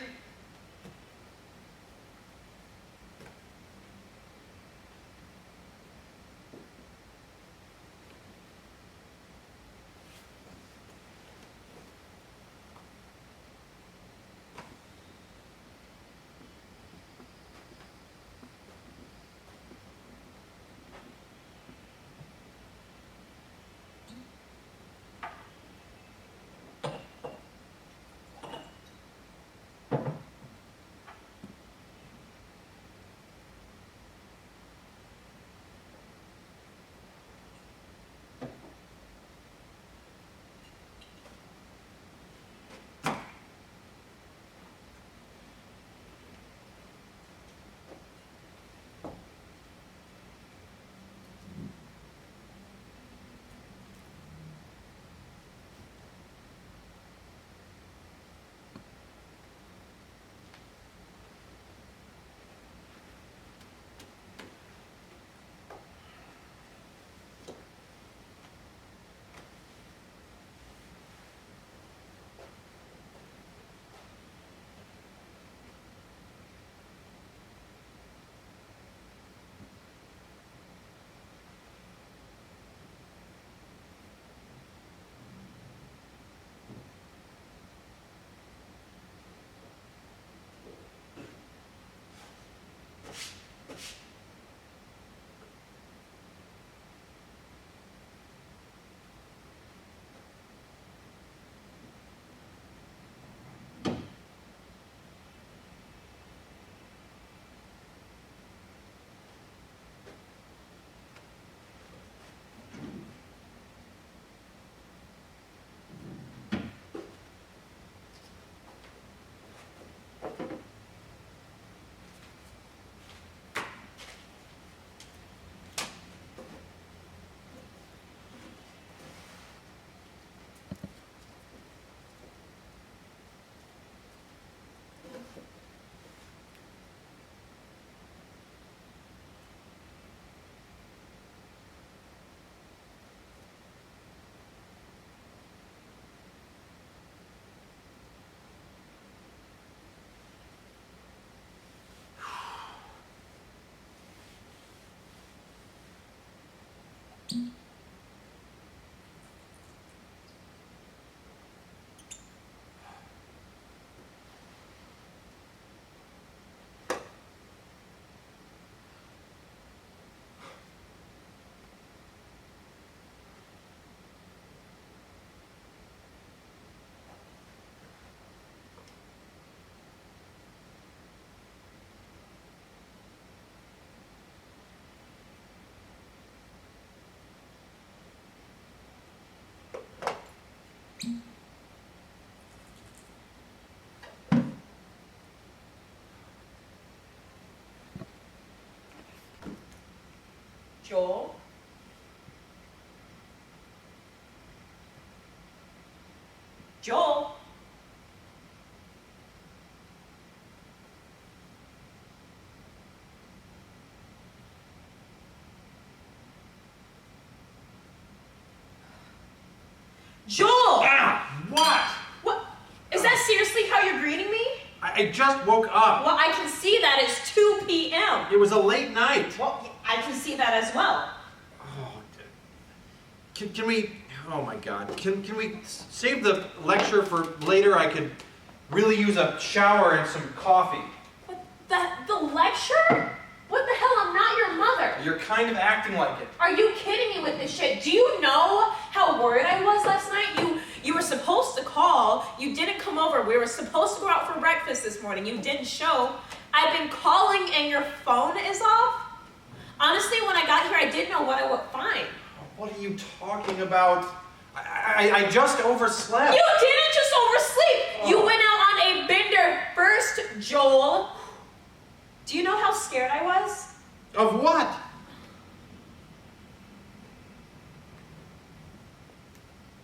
Joel? Joel? Joel!
Ah! What?
What? Is that seriously how you're greeting me?
I just woke up.
Well, I can see that it's 2 p.m.
It was a late night.
Well, I can see that as well.
Oh, can we, oh my God, can we save the lecture for later? I could really use a shower and some coffee.
What, the lecture? What the hell? I'm not your mother.
You're kind of acting like it.
Are you kidding me with this shit? Do you know how worried I was last night? You were supposed to call. You didn't come over. We were supposed to go out for breakfast this morning. You didn't show. I've been calling and your phone is off. Honestly, when I got here, I didn't know what I would find.
What are you talking about? I just overslept.
You didn't just oversleep.
Oh.
You went out on a bender first, Joel. Do you know how scared I was?
Of what?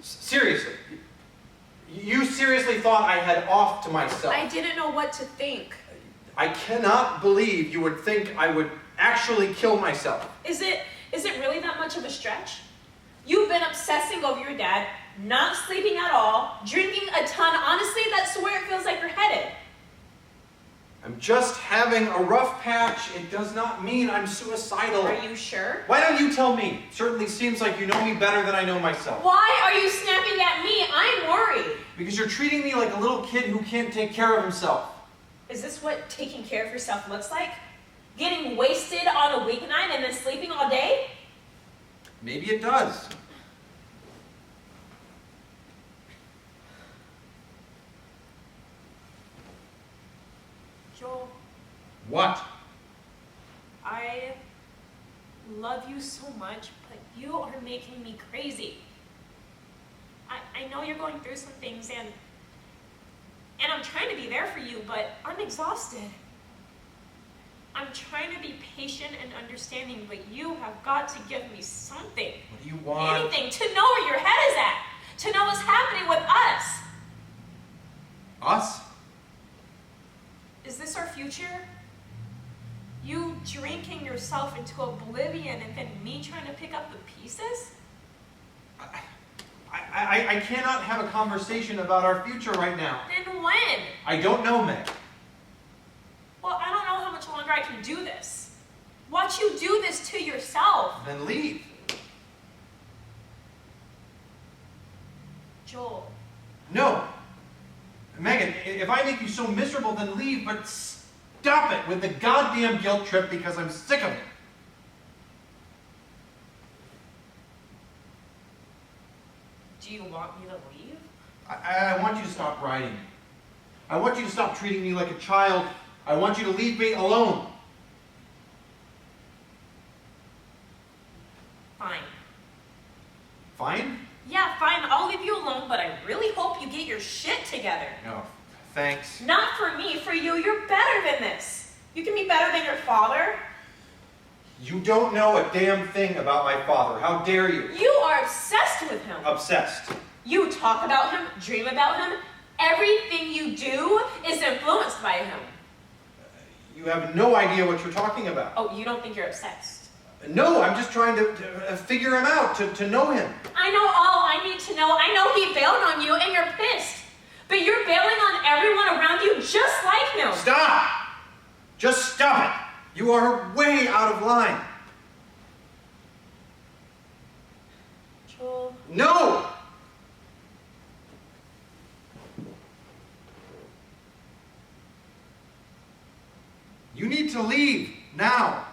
Seriously? You seriously thought I had off to myself?
I didn't know what to think.
I cannot believe you would think I would actually kill myself.
Is it really that much of a stretch? You've been obsessing over your dad, not sleeping at all, drinking a ton. Honestly, that's where it feels like you're headed.
I'm just having a rough patch. It does not mean I'm suicidal.
Are you sure?
Why don't you tell me? Certainly seems like you know me better than I know myself.
Why are you snapping at me? I'm worried.
Because you're treating me like a little kid who can't take care of himself.
Is this what taking care of yourself looks like? Getting wasted on a weeknight and then sleeping all day?
Maybe it does.
Joel,
What?
I love you so much, but you are making me crazy. I know you're going through some things and I'm trying to be there for you, but I'm exhausted. I'm trying to be patient and understanding, but you have got to give me something.
What do you want?
Anything to know where your head is at, to know what's happening with us.
Us?
Is this our future? You drinking yourself into oblivion and then me trying to pick up the pieces?
I cannot have a conversation about our future right now.
Then when?
I don't know, Meg.
Well, I don't know how much longer I can do this. Watch you do this to yourself.
Then leave.
Joel.
No. Megan, if I make you so miserable, then leave, but stop it with the goddamn guilt trip because I'm sick of it.
Do you want me to leave?
I want you to stop writing. I want you to stop treating me like a child. I want you to leave me alone.
Fine.
Fine?
Yeah, fine, I'll leave you alone, but I really hope you get your shit together.
No, thanks.
Not for me, for you. You're better than this. You can be better than your father.
You don't know a damn thing about my father. How dare you?
You are obsessed with him.
Obsessed.
You talk about him, dream about him. Everything you do is influenced by him.
You have no idea what you're talking about.
Oh, you don't think you're obsessed?
No, I'm just trying to figure him out, to know him.
I know all I need to know. I know he bailed on you and you're pissed. But you're bailing on everyone around you just like him.
Stop! Just stop it! You are way out of line.
Joel.
No! You need to leave now.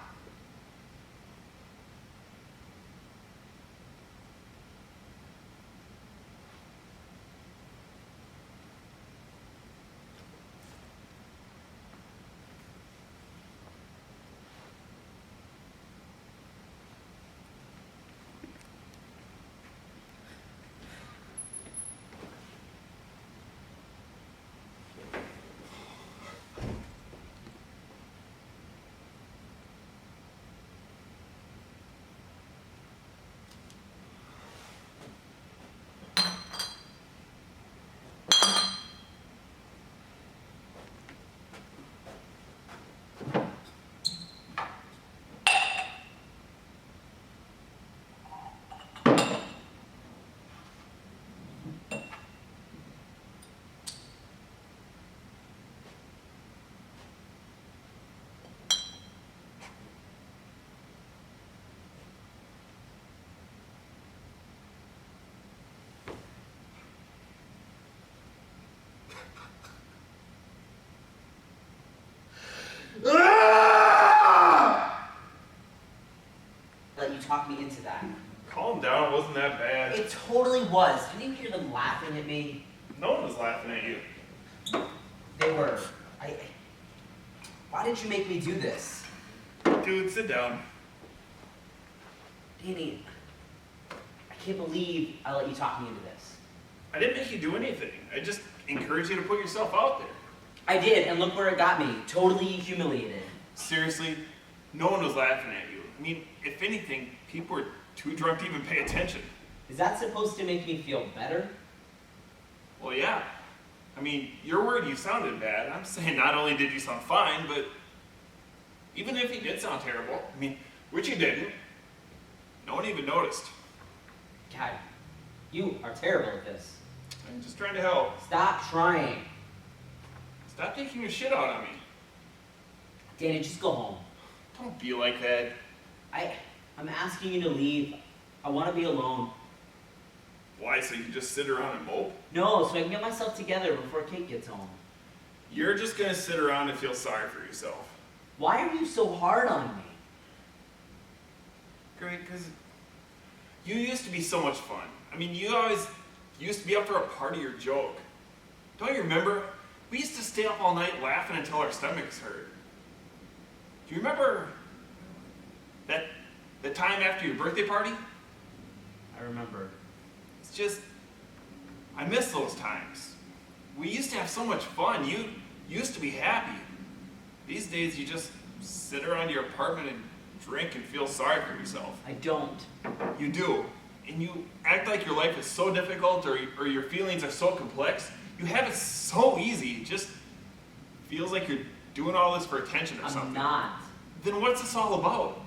let you talk me into that.
Calm down, it wasn't that bad.
It totally was. Didn't you hear them laughing at me?
No one was laughing at you.
They were. Why did you make me do this?
Dude, sit down.
Danny, I can't believe I let you talk me into this.
I didn't make you do anything. I just encouraged you to put yourself out there.
I did, and look where it got me. Totally humiliated.
Seriously, no one was laughing at you. I mean, if anything, people were too drunk to even pay attention.
Is that supposed to make me feel better?
Well, yeah. I mean, you're worried you sounded bad. I'm saying not only did you sound fine, but even if you did sound terrible, I mean, which you didn't, no one even noticed.
God, you are terrible at this.
I'm just trying to help.
Stop trying.
Stop taking your shit out on me.
Danny, just go home.
Don't be like that.
I'm asking you to leave. I want to be alone.
Why, so you just sit around and mope?
No, so I can get myself together before Kate gets home.
You're just gonna sit around and feel sorry for yourself.
Why are you so hard on me?
Great, because you used to be so much fun. I mean, you always used to be up for a party or joke. Don't you remember? We used to stay up all night laughing until our stomachs hurt. Do you remember that time after your birthday party?
I remember.
It's just, I miss those times. We used to have so much fun. You used to be happy. These days, you just sit around your apartment and drink and feel sorry for yourself.
I don't.
You do. And you act like your life is so difficult or your feelings are so complex. You have it so easy. It just feels like you're doing all this for attention or something.
I'm not.
Then what's this all about?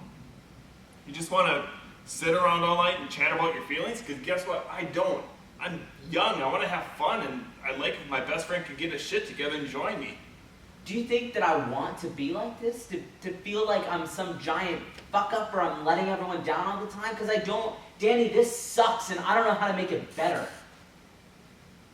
You just want to sit around all night and chat about your feelings? Because guess what? I don't. I'm young. I want to have fun, and I'd like if my best friend could get his shit together and join me.
Do you think that I want to be like this? To feel like I'm some giant fuck up or I'm letting everyone down all the time? Because I don't. Danny, this sucks and I don't know how to make it better.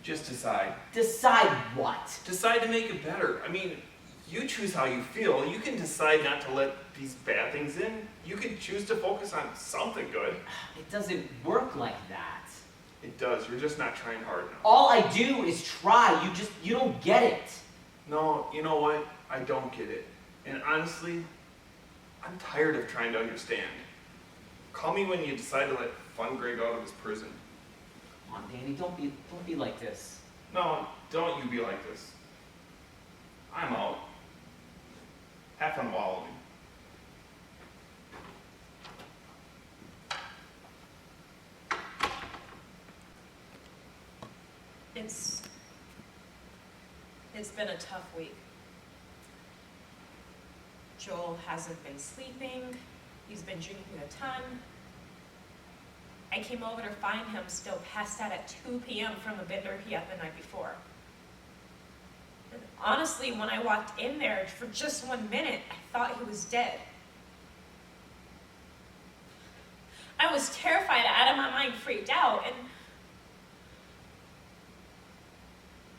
Just decide.
Decide what?
Decide to make it better. I mean, you choose how you feel. You can decide not to let these bad things in. You can choose to focus on something good.
It doesn't work like that.
It does. You're just not trying hard enough.
All I do is try. You don't get it.
No, you know what? I don't get it. And honestly, I'm tired of trying to understand. Call me when you decide to let Fun Greg out of his prison.
Come on, Danny, don't be like this.
No, don't you be like this. I'm out. Have fun wallowing.
It's been a tough week. Joel hasn't been sleeping. He's been drinking a ton. I came over to find him still passed out at 2 p.m. from a bitter he had the night before. And honestly, when I walked in there for just 1 minute, I thought he was dead. I was terrified, out of my mind, freaked out,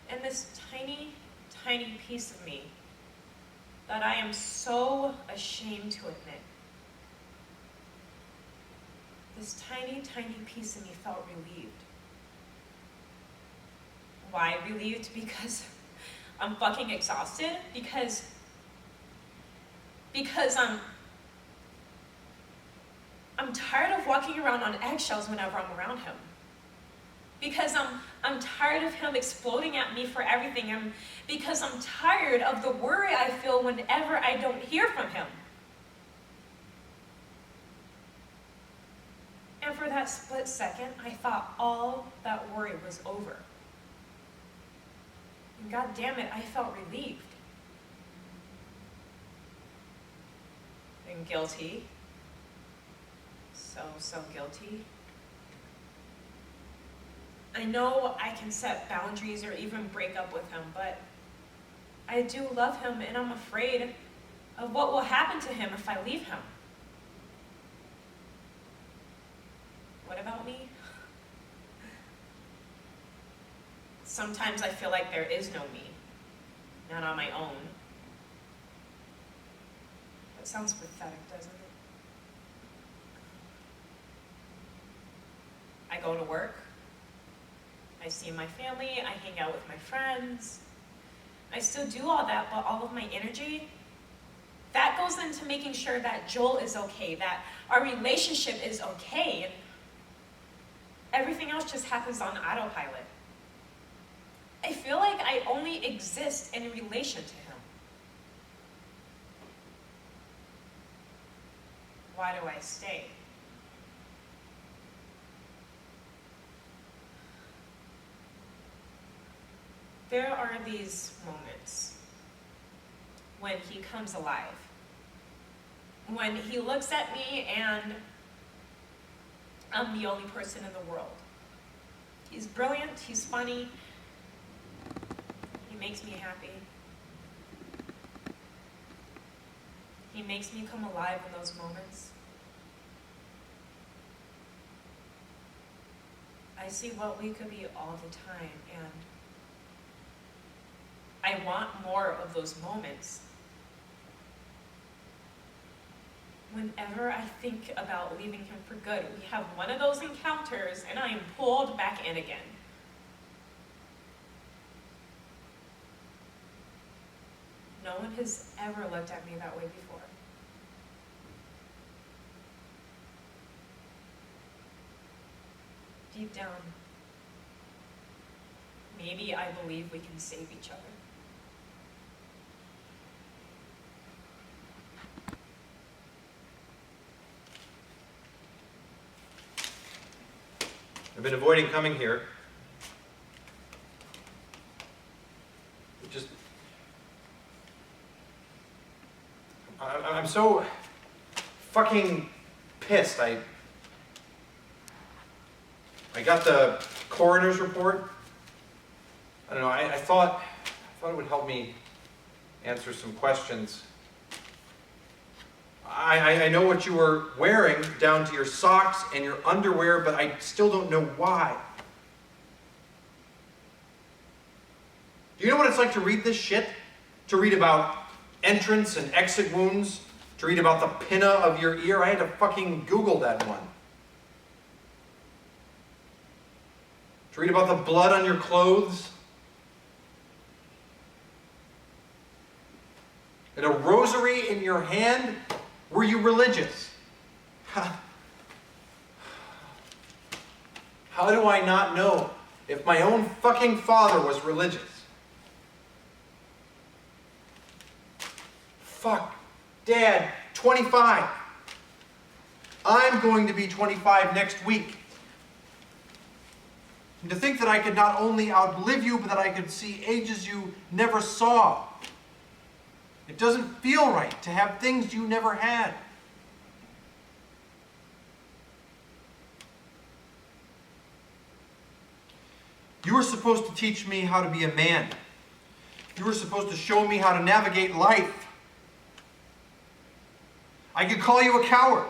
and this tiny piece of me that I am so ashamed to admit, this tiny piece of me felt relieved. Why relieved? Because I'm fucking exhausted? Because I'm tired of walking around on eggshells whenever I'm around him. Because I'm tired of him exploding at me for everything. Because I'm tired of the worry I feel whenever I don't hear from him. And for that split second, I thought all that worry was over. And God damn it, I felt relieved. And guilty. So guilty. I know I can set boundaries or even break up with him, but I do love him, and I'm afraid of what will happen to him if I leave him. What about me? Sometimes I feel like there is no me, not on my own. That sounds pathetic, doesn't it? go to work. I see my family, I hang out with my friends. I still do all that, but all of my energy, that goes into making sure that Joel is okay, that our relationship is okay, and everything else just happens on autopilot. I feel like I only exist in relation to him. Why do I stay? There are these moments when he comes alive. When he looks at me and I'm the only person in the world. He's brilliant, he's funny, he makes me happy. He makes me come alive in those moments. I see what we could be all the time, and I want more of those moments. Whenever I think about leaving him for good, we have one of those encounters and I am pulled back in again. No one has ever looked at me that way before. Deep down, maybe I believe we can save each other.
I've been avoiding coming here. I'm so fucking pissed. I got the coroner's report. I don't know, I thought it would help me answer some questions. I know what you were wearing down to your socks and your underwear, but I still don't know why. Do you know what it's like to read this shit? To read about entrance and exit wounds? To read about the pinna of your ear? I had to fucking Google that one. To read about the blood on your clothes? And a rosary in your hand? Were you religious? How do I not know if my own fucking father was religious? Fuck. Dad, 25. I'm going to be 25 next week. And to think that I could not only outlive you, but that I could see ages you never saw. It doesn't feel right to have things you never had. You were supposed to teach me how to be a man. You were supposed to show me how to navigate life. I could call you a coward.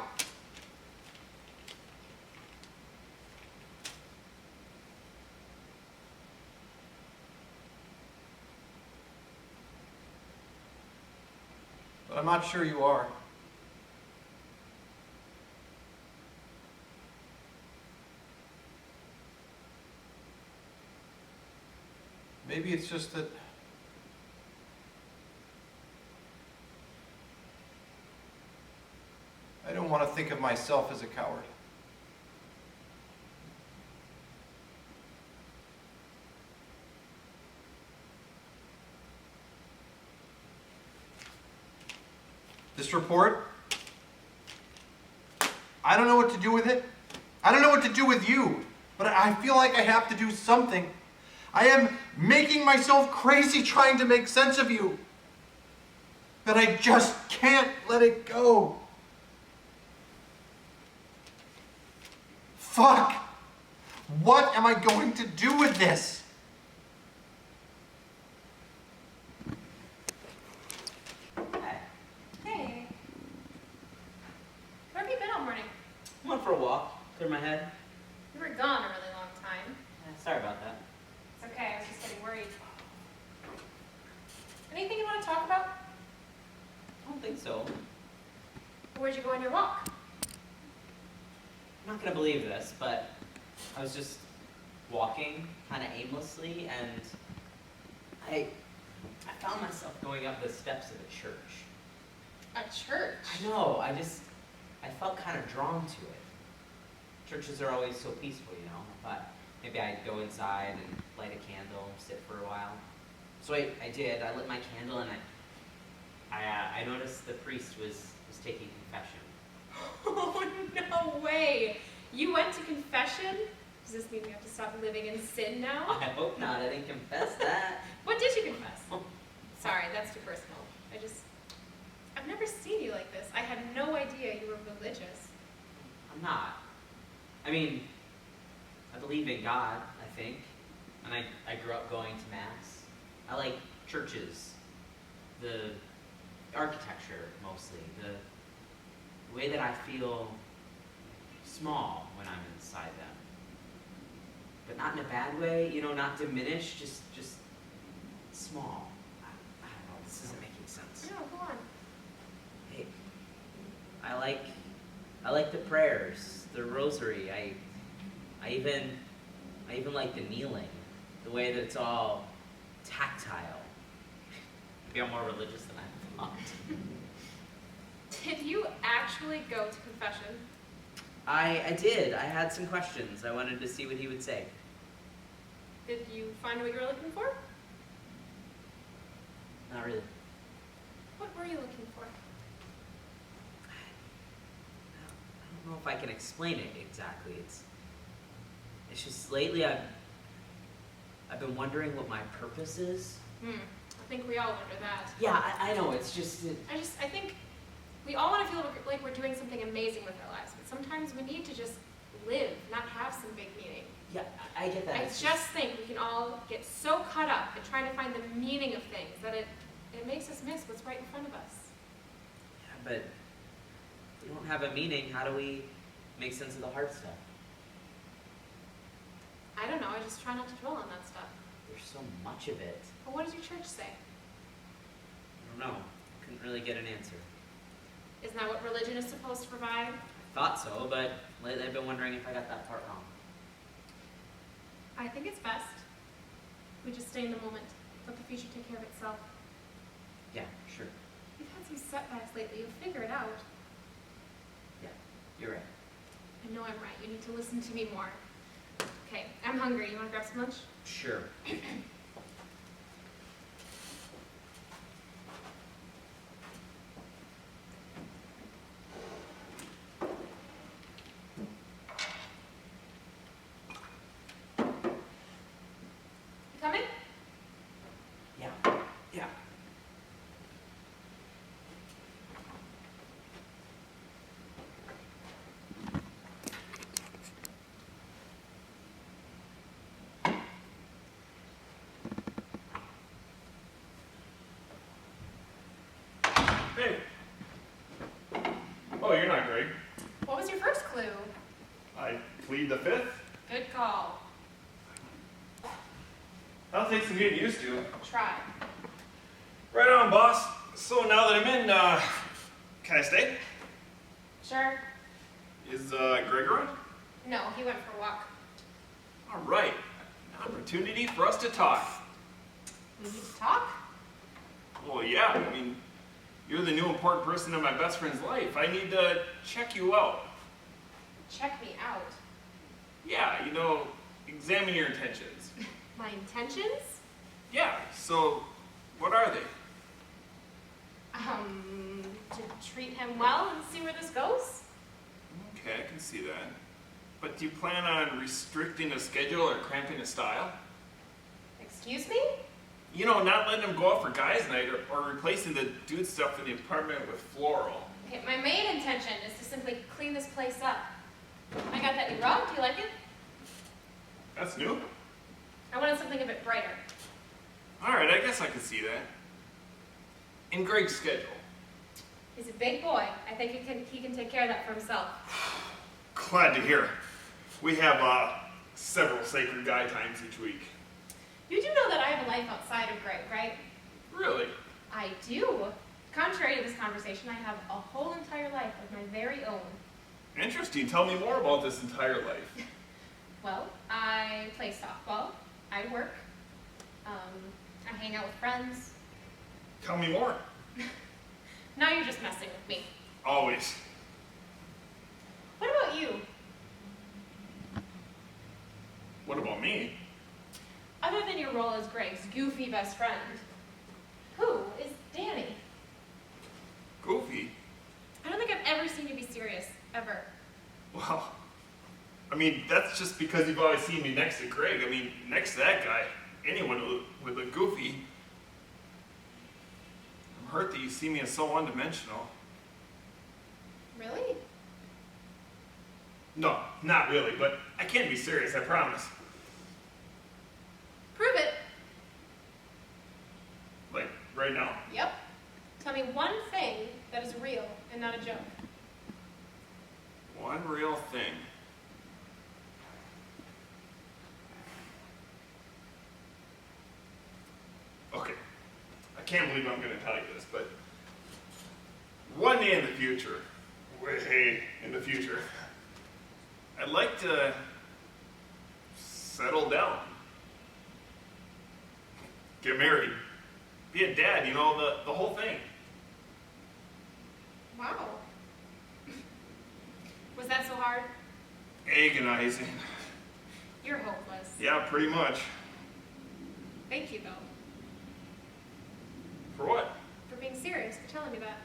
But I'm not sure you are. Maybe it's just that I don't want to think of myself as a coward. This report, I don't know what to do with it. I don't know what to do with you, but I feel like I have to do something. I am making myself crazy trying to make sense of you, but I just can't let it go. Fuck! What am I going to do with this?
Hey. Where have you been all morning?
I went for a walk, clear my head.
You were gone a really long time.
Sorry about that.
It's okay, I was just getting worried. Anything you want to talk about?
I don't think so.
Where'd you go on your walk?
I'm not gonna believe this, but I was just walking kind of aimlessly, and I found myself going up the steps of a church.
A church?
I know, I felt kind of drawn to it. Churches are always so peaceful, you know. I thought maybe I'd go inside and light a candle, sit for a while. So I did. I lit my candle, and I noticed the priest was taking confession.
Oh, no way. You went to confession? Does this mean we have to stop living in sin now?
I hope not. I didn't confess that.
What did you confess? Sorry, that's too personal. I've never seen you like this. I had no idea you were religious.
I'm not. I mean, I believe in God, I think. And I grew up going to Mass. I like churches. The architecture, mostly. The way that I feel small when I'm inside them. But not in a bad way, you know, not diminished, just small. I don't know, this isn't making sense.
No, go on.
Hey, I like the prayers, the rosary. I even like the kneeling, the way that it's all tactile. Maybe I'm more religious than I thought.
Did you actually go to confession?
I did. I had some questions. I wanted to see what he would say.
Did you find what you were looking for?
Not really.
What were you looking for?
I don't know if I can explain it exactly. It's just lately I've been wondering what my purpose is.
I think we all wonder that.
Yeah, I know. It's just
I think we all want to feel like we're doing something amazing with our lives, but sometimes we need to just live, not have some big meaning.
yeah, I get that.
I
It's
just think we can all get so caught up in trying to find the meaning of things that it makes us miss what's right in front of us.
Yeah, but if we don't have a meaning, how do we make sense of the hard stuff?
I don't know, I just try not to dwell on that stuff.
There's so much of it.
But what does your church say?
I don't know. Couldn't really get an answer.
Isn't that what religion is supposed to provide?
Thought so, but lately I've been wondering if I got that part wrong.
I think it's best we just stay in the moment. Let the future take care of itself.
Yeah, sure.
You've had some setbacks lately. You'll figure it out.
Yeah, you're right.
I know I'm right. You need to listen to me more. Okay, I'm hungry. You want to grab some lunch?
Sure.
You coming?
Yeah. Yeah.
Hey. Oh, you're not Greg.
What was your first clue?
I plead the fifth.
Good call.
That'll take some getting used to.
Try.
Right on, boss. So now that I'm in, can I stay?
Sure.
Is, Greg around?
No, he went for a walk.
All right. An opportunity for us to talk.
We need to talk?
Well, yeah, I mean, you're the new important person in my best friend's life. I need to check you out.
Check me out.
Yeah, you know, examine your intentions.
My intentions?
Yeah, so what are they?
To treat him well and see where this goes?
Okay, I can see that. But do you plan on restricting a schedule or cramping a style?
Excuse me?
You know, not letting him go out for guys' night or replacing the dude stuff in the apartment with floral.
Okay, my main intention is to simply clean this place up. I got that new rug. Do you like it?
That's new.
I wanted something a bit brighter.
All right, I guess I can see that. In Greg's schedule.
He's a big boy. I think he can take care of that for himself.
Glad to hear. We have several sacred guy times each week.
You do know that I have a life outside of Greg, right?
Really?
I do. Contrary to this conversation, I have a whole entire life of my very own.
Interesting. Tell me more about this entire life.
Well, I play softball, I work, I hang out with friends.
Tell me more.
Now you're just messing with me.
Always.
What about you?
What about me?
Other than your role as Greg's goofy best friend, who is Danny?
Goofy?
I don't think I've ever seen you be serious, ever.
Well, I mean, that's just because you've always seen me next to Greg. I mean, next to that guy, anyone with a goofy. I'm hurt that you see me as so one-dimensional.
Really?
No, not really, but I can be serious, I promise.
Prove it.
Like, right now?
Yep. Tell me one thing that is real and not a joke.
One real thing. Okay, I can't believe I'm going to tell you this, but one day in the future, way in the future, I'd like to settle down, get married, be a dad, you know, the whole thing.
Wow. Was that so hard?
Agonizing.
You're hopeless.
Yeah, pretty much.
Thank you, though,
For what?
for being serious, for telling me that.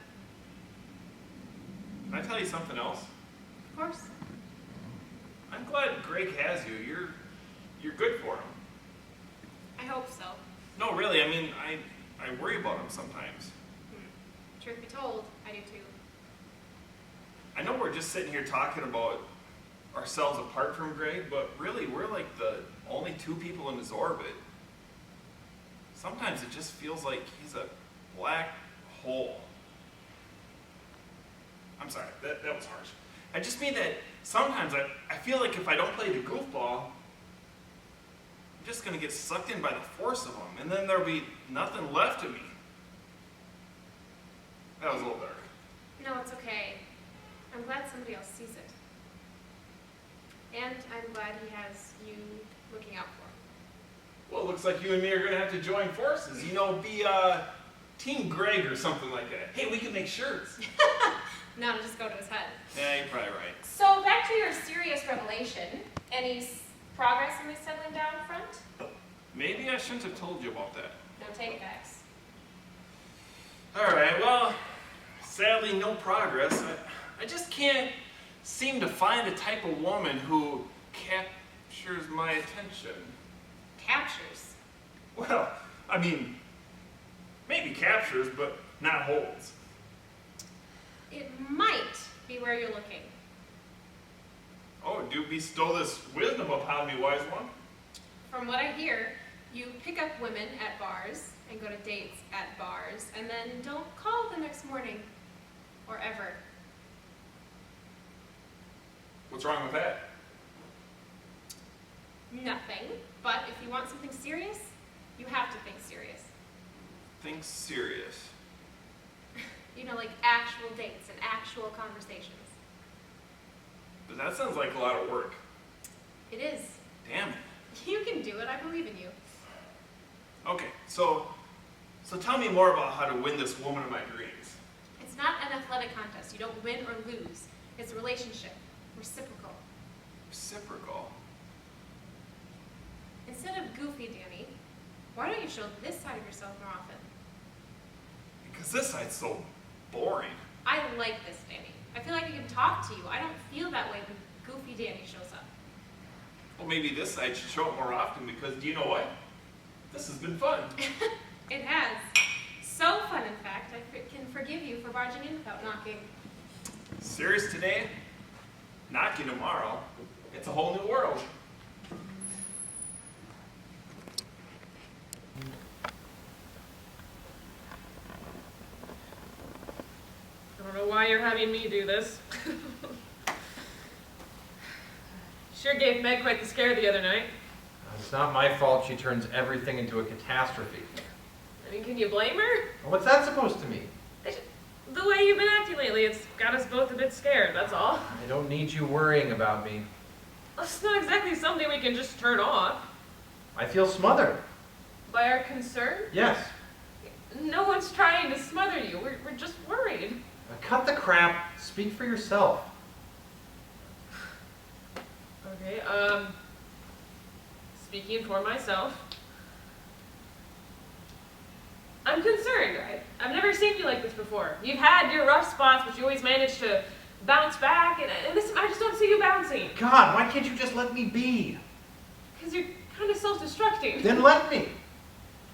Can I tell you something else?
Of course.
I'm glad Greg has you. You're good for him.
I hope so.
No, really, I mean, I worry about him sometimes.
Truth be told, I do too.
I know we're just sitting here talking about ourselves apart from Greg, but really, we're like the only two people in his orbit. Sometimes it just feels like he's a black hole. I'm sorry, that was harsh. I just mean that sometimes I feel like if I don't play the goofball, I'm just going to get sucked in by the force of him, and then there'll be nothing left of me. That was a little dark.
No, it's okay. I'm glad somebody else sees it. And I'm glad he has you looking out for him.
Well, it looks like you and me are going to have to join forces. You know, be Team Greg or something like that. Hey, we can make shirts.
No, it'll just go to his head.
Yeah, you're probably right.
So, back to your serious revelation. Any progress in this settling down front?
Maybe I shouldn't have told you about that.
No take backs.
All right, well, sadly, no progress. I just can't seem to find the type of woman who captures my attention.
Captures.
Well, I mean, maybe captures, but not holds.
It might be where you're looking.
Oh, do bestow this wisdom upon me, wise one?
From what I hear, you pick up women at bars and go to dates at bars and then don't call the next morning or ever.
What's wrong with that?
Nothing. But if you want something serious, you have to think serious.
Think serious.
You know, like actual dates and actual conversations.
But that sounds like a lot of work.
It is.
Damn it.
You can do it. I believe in you.
Okay, so tell me more about how to win this woman of my dreams.
It's not an athletic contest. You don't win or lose. It's a relationship. Reciprocal.
Reciprocal.
Instead of goofy, Danny, why don't you show this side of yourself more often?
Because this side's so boring.
I like this, Danny. I feel like I can talk to you. I don't feel that way when goofy Danny shows up.
Well, maybe this side should show up more often because, do you know what? This has been fun.
It has. So fun, in fact, I can forgive you for barging in without knocking.
Serious today, knocking tomorrow. It's a whole new world.
I don't know why you're having me do this. Sure gave Meg quite the scare the other night.
It's not my fault she turns everything into a catastrophe.
I mean, can you blame her?
What's that supposed to mean?
The way you've been acting lately, it's got us both a bit scared, that's all.
I don't need you worrying about me.
That's not exactly something we can just turn off.
I feel smothered.
By our concern?
Yes.
No one's trying to smother you. We're just worried.
Cut the crap. Speak for yourself.
Okay, speaking for myself, I'm concerned. I've never seen you like this before. You've had your rough spots, but you always manage to bounce back, and this, I just don't see you bouncing.
God, why can't you just let me be?
Because you're kind of self-destructing.
Then let me.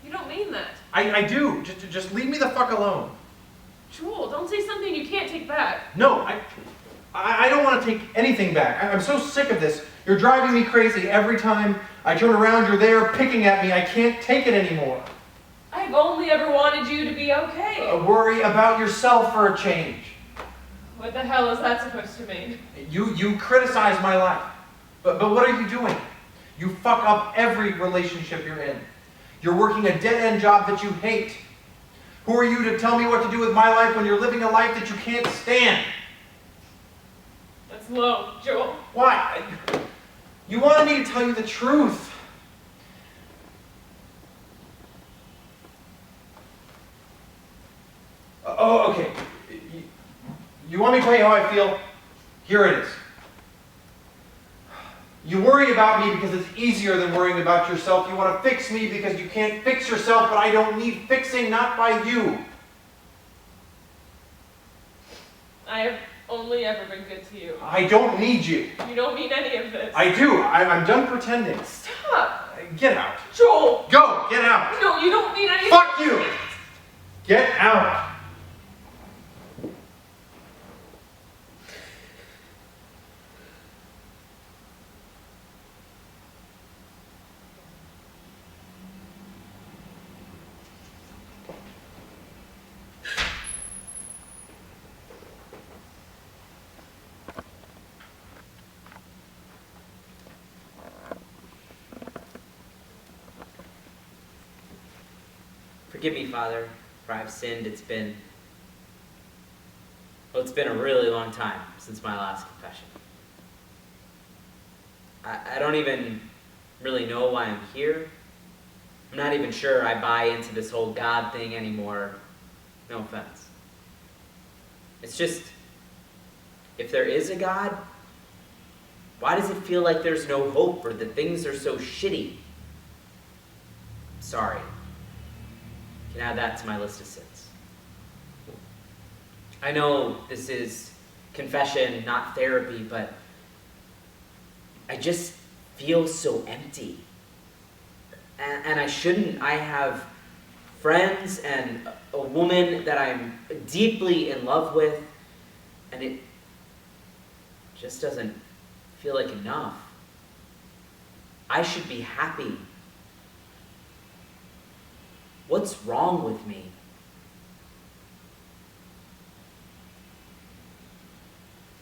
You don't mean that.
I do. Just leave me the fuck alone.
Joel, don't say something you can't take back.
No, I don't want to take anything back. I'm so sick of this. You're driving me crazy. Every time I turn around, you're there picking at me. I can't take it anymore.
I've only ever wanted you to be okay.
Worry about yourself for a change.
What the hell is that supposed to mean?
You criticize my life. But what are you doing? You fuck up every relationship you're in. You're working a dead-end job that you hate. Who are you to tell me what to do with my life when you're living a life that you can't stand?
That's low, Joel.
Why? You wanted me to tell you the truth. Oh, okay. You want me to tell you how I feel? Here it is. You worry about me because it's easier than worrying about yourself. You want to fix me because you can't fix yourself, but I don't need fixing, not by you.
I have only ever been good to you.
I don't need you.
You don't mean any of this.
I do. I'm done pretending.
Stop!
Get out.
Joel!
Go! Get out!
No, you don't mean anything.
Fuck you! Get out!
Forgive me, Father, for I've sinned. It's been a really long time since my last confession. I don't even really know why I'm here. I'm not even sure I buy into this whole God thing anymore. No offense. It's just, if there is a God, why does it feel like there's no hope or that things are so shitty? Sorry. Can add that to my list of sins. I know this is confession, not therapy, but I just feel so empty. And I shouldn't. I have friends and a woman that I'm deeply in love with, and it just doesn't feel like enough. I should be happy. What's wrong with me?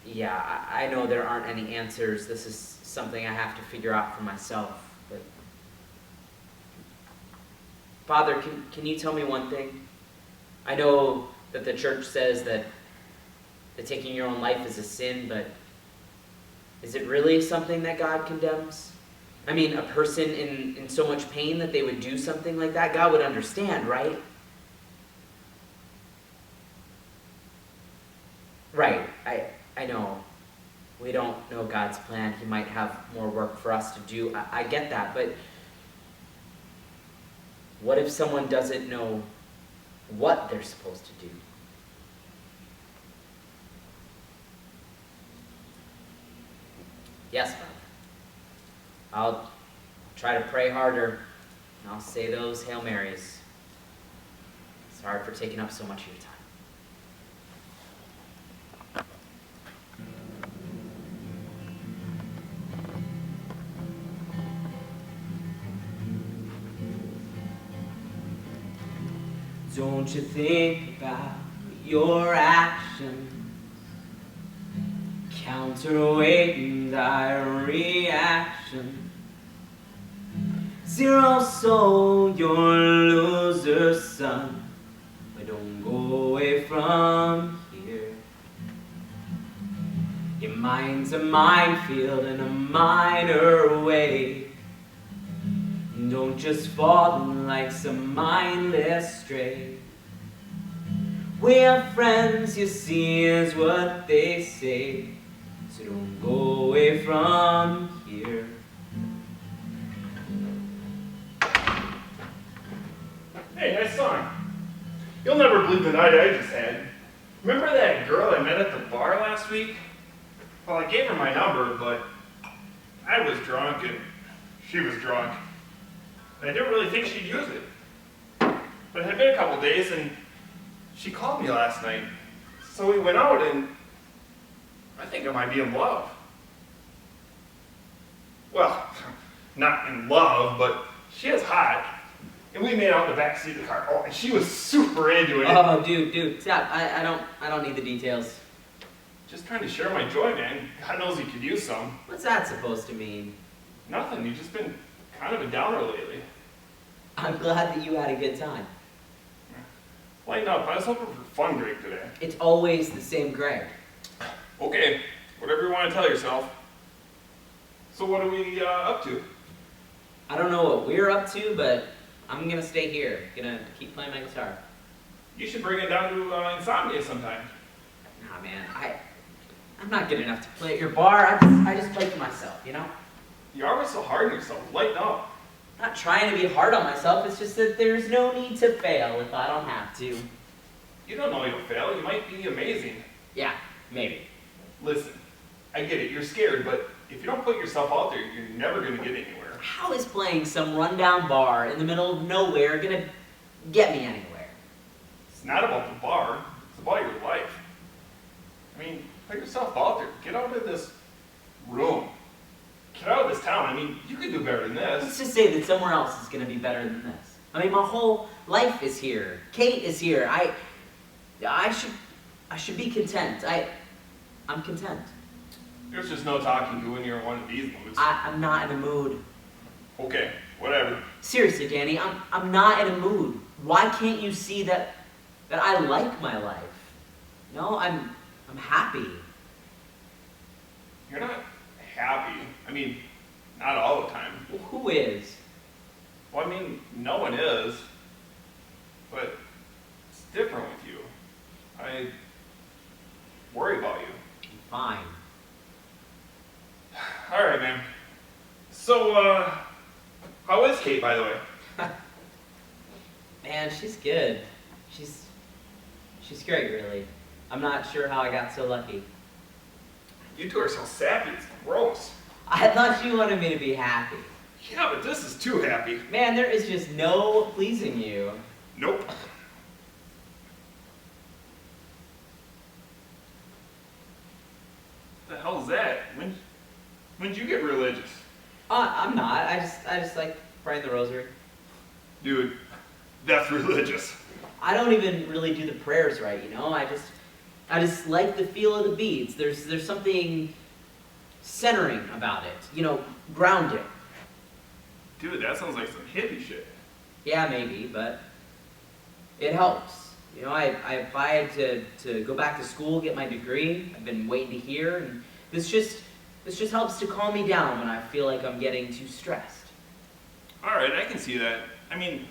Yeah, I know there aren't any answers. This is something I have to figure out for myself. But Father, can you tell me one thing? I know that the church says that taking your own life is a sin, but is it really something that God condemns? I mean, a person in so much pain that they would do something like that, God would understand, right? Right, I know. We don't know God's plan. He might have more work for us to do. I get that, but what if someone doesn't know what they're supposed to do? Yes, Father. I'll try to pray harder, and I'll say those Hail Marys. Sorry for taking up so much of your time. Don't you think about your actions, counterweighting thy reaction. Zero soul, you're a loser, son, but don't go away from here. You might mind's a minefield in a minor way. Don't just fall in like some mindless stray. We're friends, you see, is what they say. So don't go away from here.
Hey, nice song. You'll never believe the night I just had. Remember that girl I met at the bar last week? Well, I gave her my number, but I was drunk and she was drunk. And I didn't really think she'd use it. But it had been a couple days and she called me last night. So we went out and I think I might be in love. Well, not in love, but she is hot. And we made out in the back seat of the car. Oh, and she was super into it.
Oh, dude, stop. I don't need the details.
Just trying to share my joy, man. God knows you could use some.
What's that supposed to mean?
Nothing. You've just been kind of a downer lately.
I'm glad that you had a good time.
Lighten up. I was hoping for a fun drink today.
It's always the same Greg.
Okay. Whatever you want to tell yourself. So what are we up to?
I don't know what we're up to, but I'm gonna stay here. Gonna keep playing my guitar.
You should bring it down to Insomnia sometime.
Nah, man, I'm not good enough to play at your bar. I just play for myself, you know?
You're always so hard on yourself. Lighten up.
I'm not trying to be hard on myself. It's just that there's no need to fail if I don't have to.
You don't know you'll fail. You might be amazing.
Yeah, maybe.
Listen, I get it. You're scared, but if you don't put yourself out there, you're never going to get anywhere.
How is playing some rundown bar in the middle of nowhere gonna get me anywhere?
It's not about the bar. It's about your life. I mean, put yourself out there. Get out of this room. Get out of this town. I mean, you could do better than
Let's
this.
just say that somewhere else is gonna be better than this. I mean, my whole life is here. Kate is here. I should be content. I'm content.
There's just no talking to when you're in one of these moods.
I'm not in a mood.
Okay, whatever.
Seriously, Danny, I'm not in a mood. Why can't you see that I like my life? No, I'm happy.
You're not happy. I mean, not all the time.
Well, who is?
Well, I mean, no one is. But it's different with you. I worry about you.
I'm fine.
All right, man. So, how is Kate, by the way?
Man, she's good. She's great, really. I'm not sure how I got so lucky.
You two are so sappy, it's gross.
I thought you wanted me to be happy.
Yeah, but this is too happy.
Man, there is just no pleasing you.
Nope. The hell is that? When'd you get religious?
I'm not. I just like praying the rosary.
Dude, that's religious.
I don't even really do the prayers right, you know? I just like the feel of the beads. There's something centering about it. You know, grounding.
Dude, that sounds like some hippie shit.
Yeah, maybe, but it helps. You know, I applied to go back to school, get my degree. I've been waiting to hear, and this just helps to calm me down when I feel like I'm getting too stressed.
Alright, I can see that. I mean,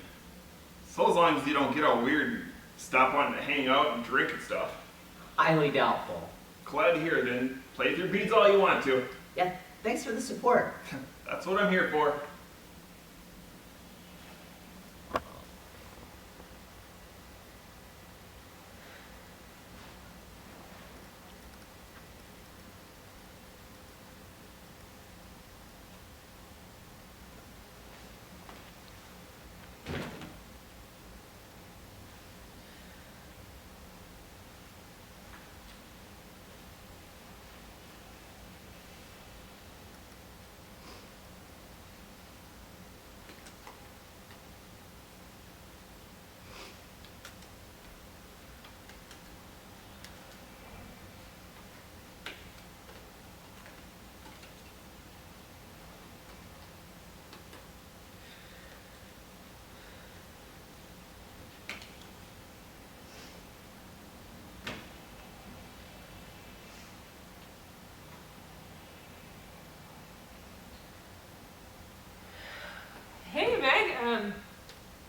so as long as you don't get all weird and stop wanting to hang out and drink and stuff.
Highly doubtful.
Glad to hear, then. Play with your beads all you want to.
Yeah, thanks for the support.
That's what I'm here for.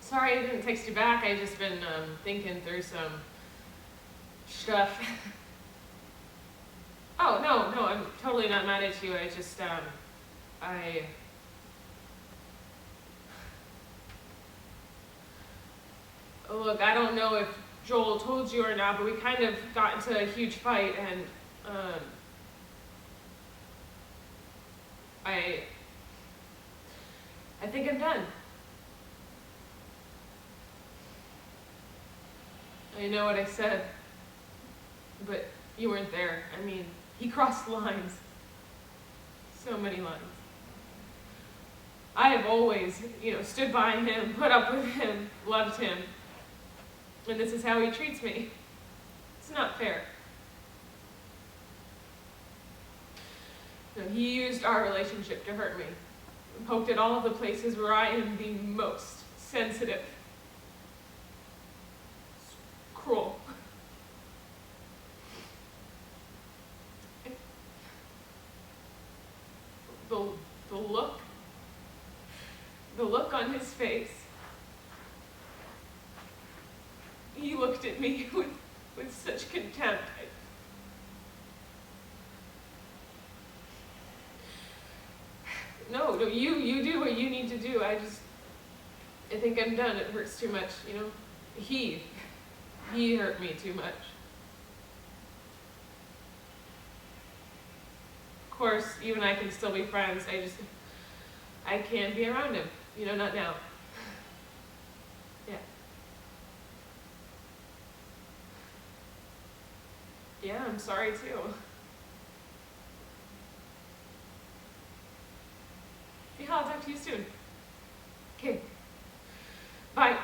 Sorry I didn't text you back. I just been thinking through some stuff. Oh, no, I'm totally not mad at you. I just, Look, I don't know if Joel told you or not, but we kind of got into a huge fight, and, I think I'm done. I know what I said, but you weren't there. I mean, he crossed lines. So many lines. I have always, stood by him, put up with him, loved him. And this is how he treats me. It's not fair. No, he used our relationship to hurt me. Poked at all of the places where I am the most sensitive. It's cruel. The look on his face. He looked at me with such contempt. No, you do what you need to do. I think I'm done. It hurts too much, He hurt me too much. Of course, you and I can still be friends. I can't be around him. Not now. Yeah. Yeah, I'm sorry too. Yeah, I'll talk to you soon. Okay. Bye.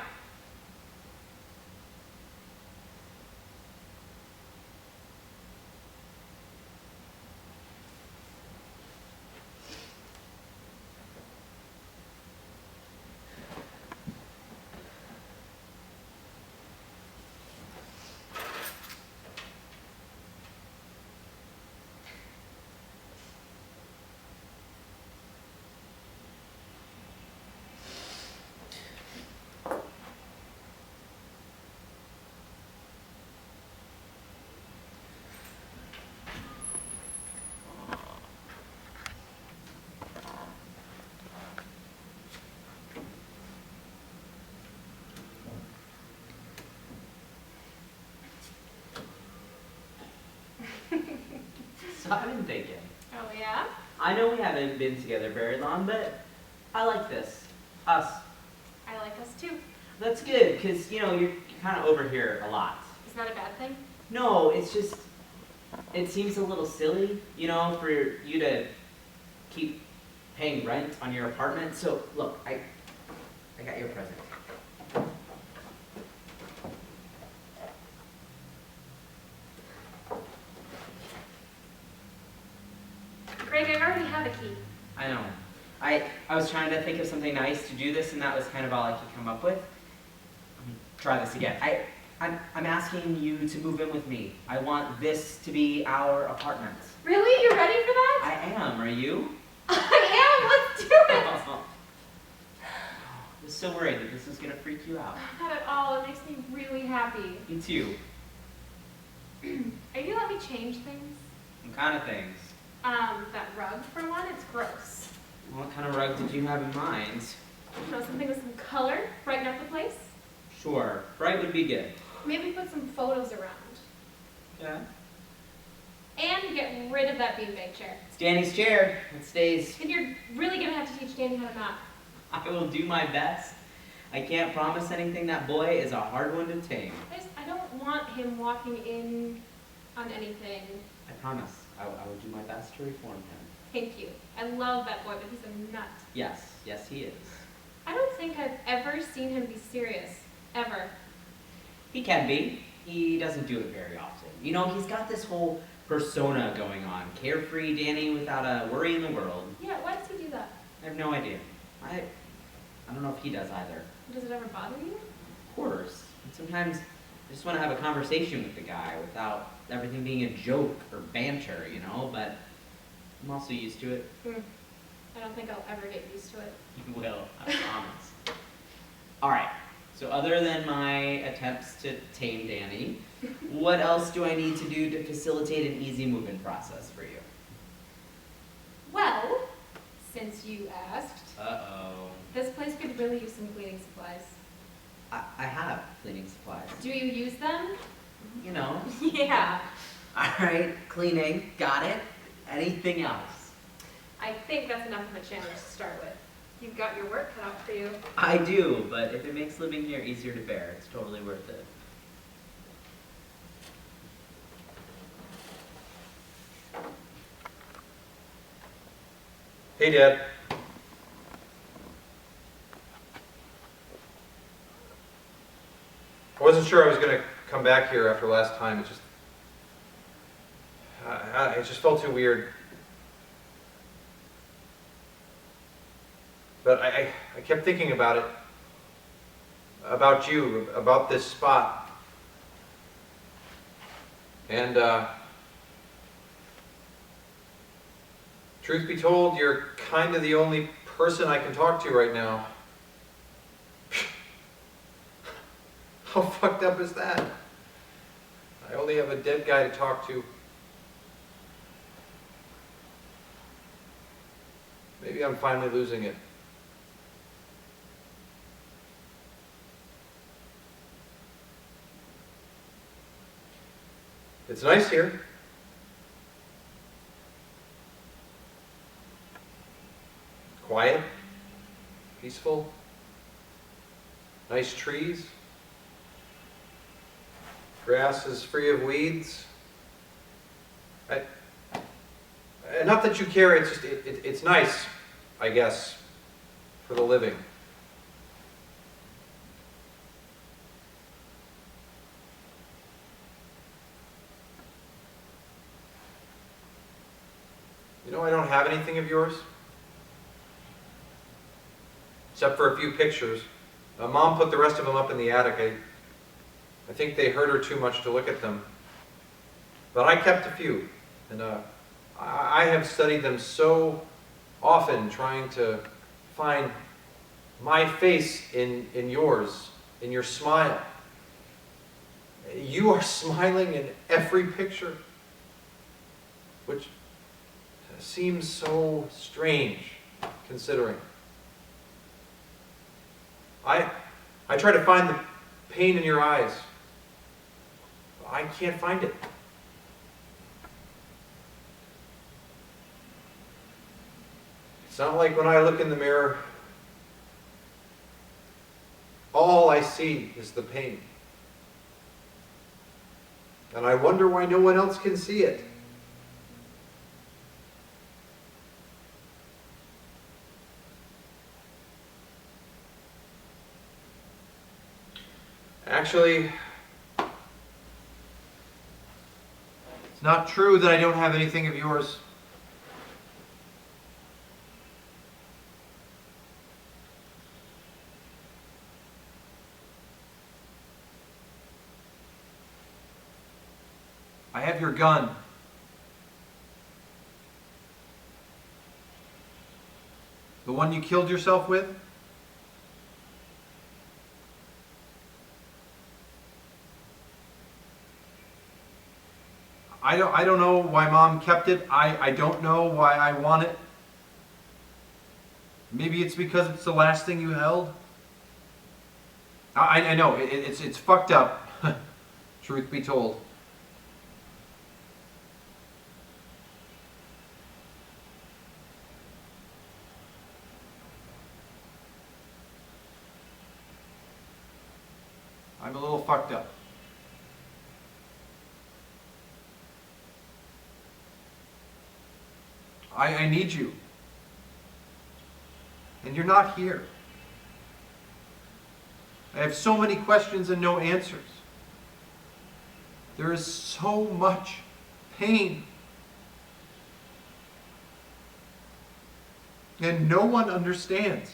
So I've been thinking.
Oh, yeah?
I know we haven't been together very long, but I like this. Us.
I like us too.
That's good, because, you're kind of over here a lot.
Is that a bad thing?
No, it's just, it seems a little silly, for you to keep paying rent on your apartment. So, look, I got you a present.
Greg, I already have a key.
I know. I was trying to think of something nice to do this, and that was kind of all I could come up with. Let me try this again. I'm asking you to move in with me. I want this to be our apartment.
Really? You're ready for that?
I am. Are you?
I am. Let's do it.
I was so worried that this was going to freak you out.
Not at all. It makes me really happy.
Me too.
Are you let me change things?
What kind of things?
That rug for one, it's gross.
What kind of rug did you have in mind?
Something with some color, brighten up the place.
Sure. Bright would be good.
Maybe put some photos around.
Yeah.
And get rid of that beanbag chair.
It's Danny's chair. It stays.
And you're really gonna have to teach Danny how to knock.
I will do my best. I can't promise anything. That boy is a hard one to tame.
I don't want him walking in on anything.
I promise. I will do my best to reform him.
Thank you. I love that boy, but he's a nut.
Yes, he is.
I don't think I've ever seen him be serious. Ever.
He can be. He doesn't do it very often. He's got this whole persona going on. Carefree Danny without a worry in the world.
Yeah, why does he do that?
I have no idea. I don't know if he does either.
Does it ever bother you?
Of course. And sometimes I just want to have a conversation with the guy without everything being a joke or banter, but I'm also used to it.
I don't think I'll ever get used to it.
You will, I promise. Alright, so other than my attempts to tame Danny, what else do I need to do to facilitate an easy move-in process for you?
Well, since you asked,
Uh-oh.
this place could really use some cleaning supplies.
I have cleaning supplies.
Do you use them?
You know.
Yeah.
Alright, cleaning, got it. Anything else?
I think that's enough of a challenge to start with. You've got your work cut out for you.
I do, but if it makes living here easier to bear, it's totally worth it.
Hey, Dad. I wasn't sure I was going to come back here after last time. It just felt too weird. But I kept thinking about it, about you, about this spot. And truth be told, you're kind of the only person I can talk to right now. How fucked up is that? I only have a dead guy to talk to. Maybe I'm finally losing it. It's nice here. Quiet, peaceful, nice trees. Grass is free of weeds. Not that you care, it's just, it's nice, I guess, for the living. You know, I don't have anything of yours. Except for a few pictures. Mom put the rest of them up in the attic. I think they hurt her too much to look at them. But I kept a few. And I have studied them so often, trying to find my face in yours, in your smile. You are smiling in every picture, which seems so strange, considering. I try to find the pain in your eyes. I can't find it. It's not like when I look in the mirror, all I see is the pain. And I wonder why no one else can see it. Actually, it's not true that I don't have anything of yours. I have your gun. The one you killed yourself with? I don't know why Mom kept it. I don't know why I want it. Maybe it's because it's the last thing you held. I know, it's fucked up, truth be told. I'm a little fucked up. I need you. And you're not here. I have so many questions and no answers. There is so much pain. And no one understands.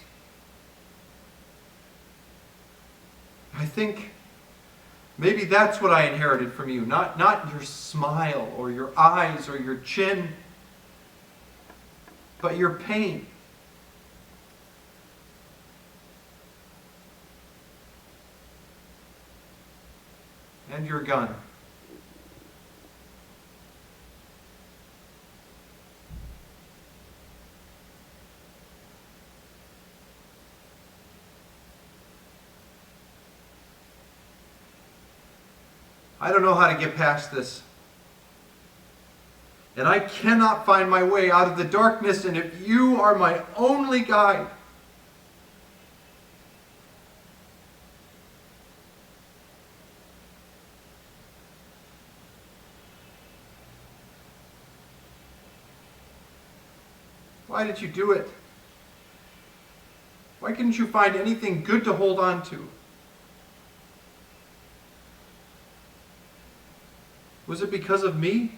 I think maybe that's what I inherited from you. Not your smile or your eyes or your chin, but your pain. and your gun. I don't know how to get past this. And I cannot find my way out of the darkness, and if you are my only guide, why did you do it? Why couldn't you find anything good to hold on to? Was it because of me?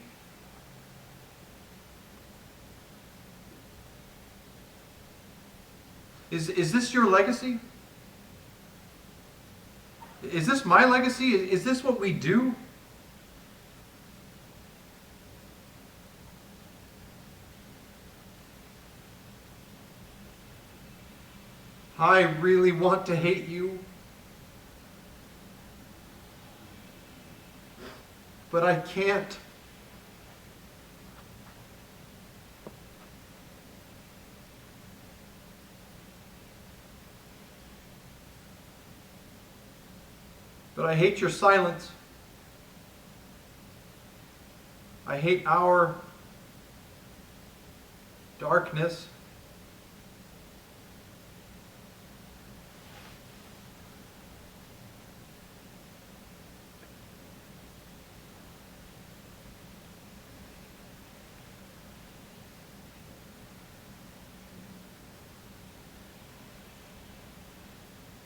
Is this your legacy? Is this my legacy? Is this what we do? I really want to hate you, but I can't. But I hate your silence. I hate our darkness.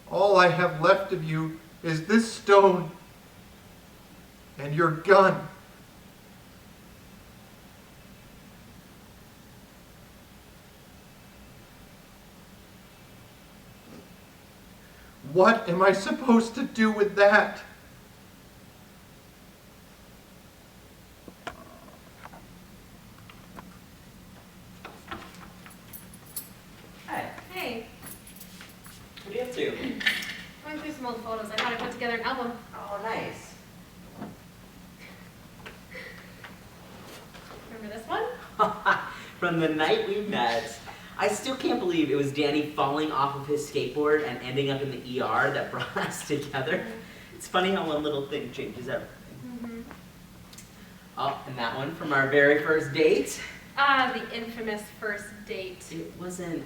All I have left of you is this stone and your gun. What am I supposed to do with that?
Hi,
Hey,
what are you up to?
going through some old photos. I thought I put together an album.
Oh, nice.
Remember this one?
From the night we met. I still can't believe it was Danny falling off of his skateboard and ending up in the ER that brought us together. It's funny how one little thing changes everything.
Mm-hmm.
Oh, and that one from our very first date.
Ah, the infamous first date.
It wasn't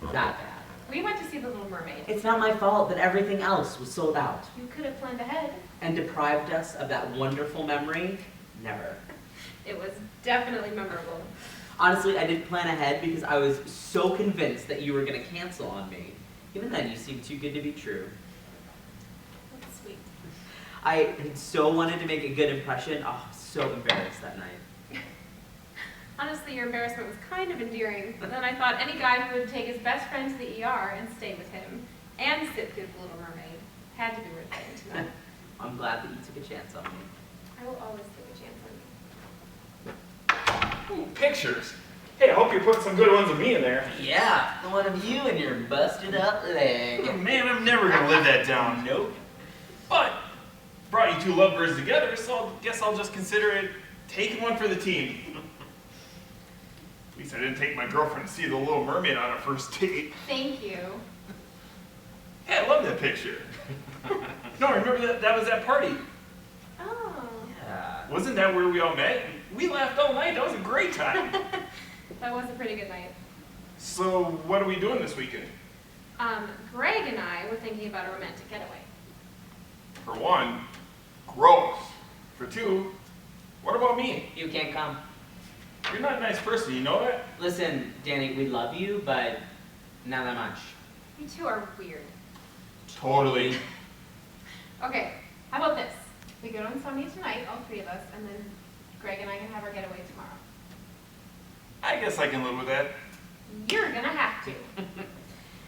that bad.
We went to see The Little Mermaid.
It's not my fault that everything else was sold out.
You could have planned ahead.
And deprived us of that wonderful memory? Never.
It was definitely memorable.
Honestly, I didn't plan ahead because I was so convinced that you were going to cancel on me. Even then, you seemed too good to be true.
That's sweet.
I had so wanted to make a good impression. Oh, I was so embarrassed that night.
Honestly, your embarrassment was kind of endearing. But then I thought any guy who would take his best friend to the ER and stay with him and sit through The Little Mermaid had to be worth getting to know.
I'm glad that you took a chance on me.
I will always take a chance on you.
Ooh, pictures. Hey, I hope you put some good ones of me in there.
Yeah, the one of you and your busted up leg.
Man, I'm never gonna live that down.
Nope.
But brought you two lovebirds together, so I guess I'll just consider it taking one for the team. At least I didn't take my girlfriend to see The Little Mermaid on a first date.
Thank you.
Hey, I love that picture. No, remember that was that party.
Oh.
Yeah.
Wasn't that where we all met? We laughed all night. That was a great time.
That was a pretty good night.
So, what are we doing this weekend?
Greg and I were thinking about a romantic getaway.
For one, gross. For two, what about me?
You can't come.
You're not a nice person, you know that?
Listen, Danny, we love you, but not that much.
You two are weird.
Totally.
Okay, how about this? We go to Insomnia tonight, all three of us, and then Greg and I can have our getaway tomorrow.
I guess I can live with that.
You're gonna have to.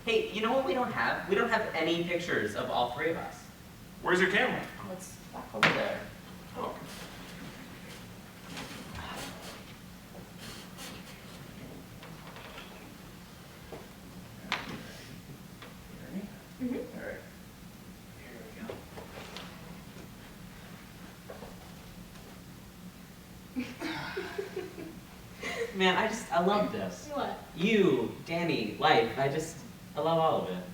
Hey, you know what we don't have? We don't have any pictures of all three of us.
Where's your camera?
Oh, it's back over there.
Oh.
Mm-hmm.
All right. Here we go.
Man, I love this.
What?
You, Danny, life. I love all of it.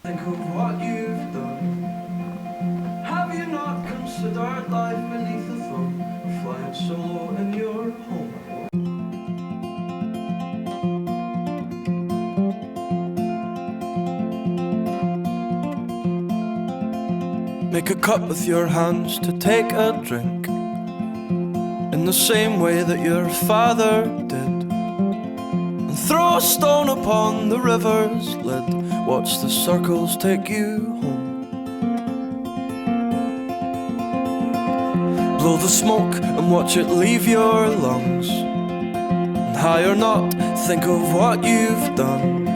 Think of what you've done. Have you not considered life beneath the thumb of flying solo in your home? Make a cup with your hands to take a drink, in the same way that your father did, and throw a stone upon the river's lid. Watch the circles take you home. Blow the smoke and watch it leave your lungs, and high or not, think of what you've done.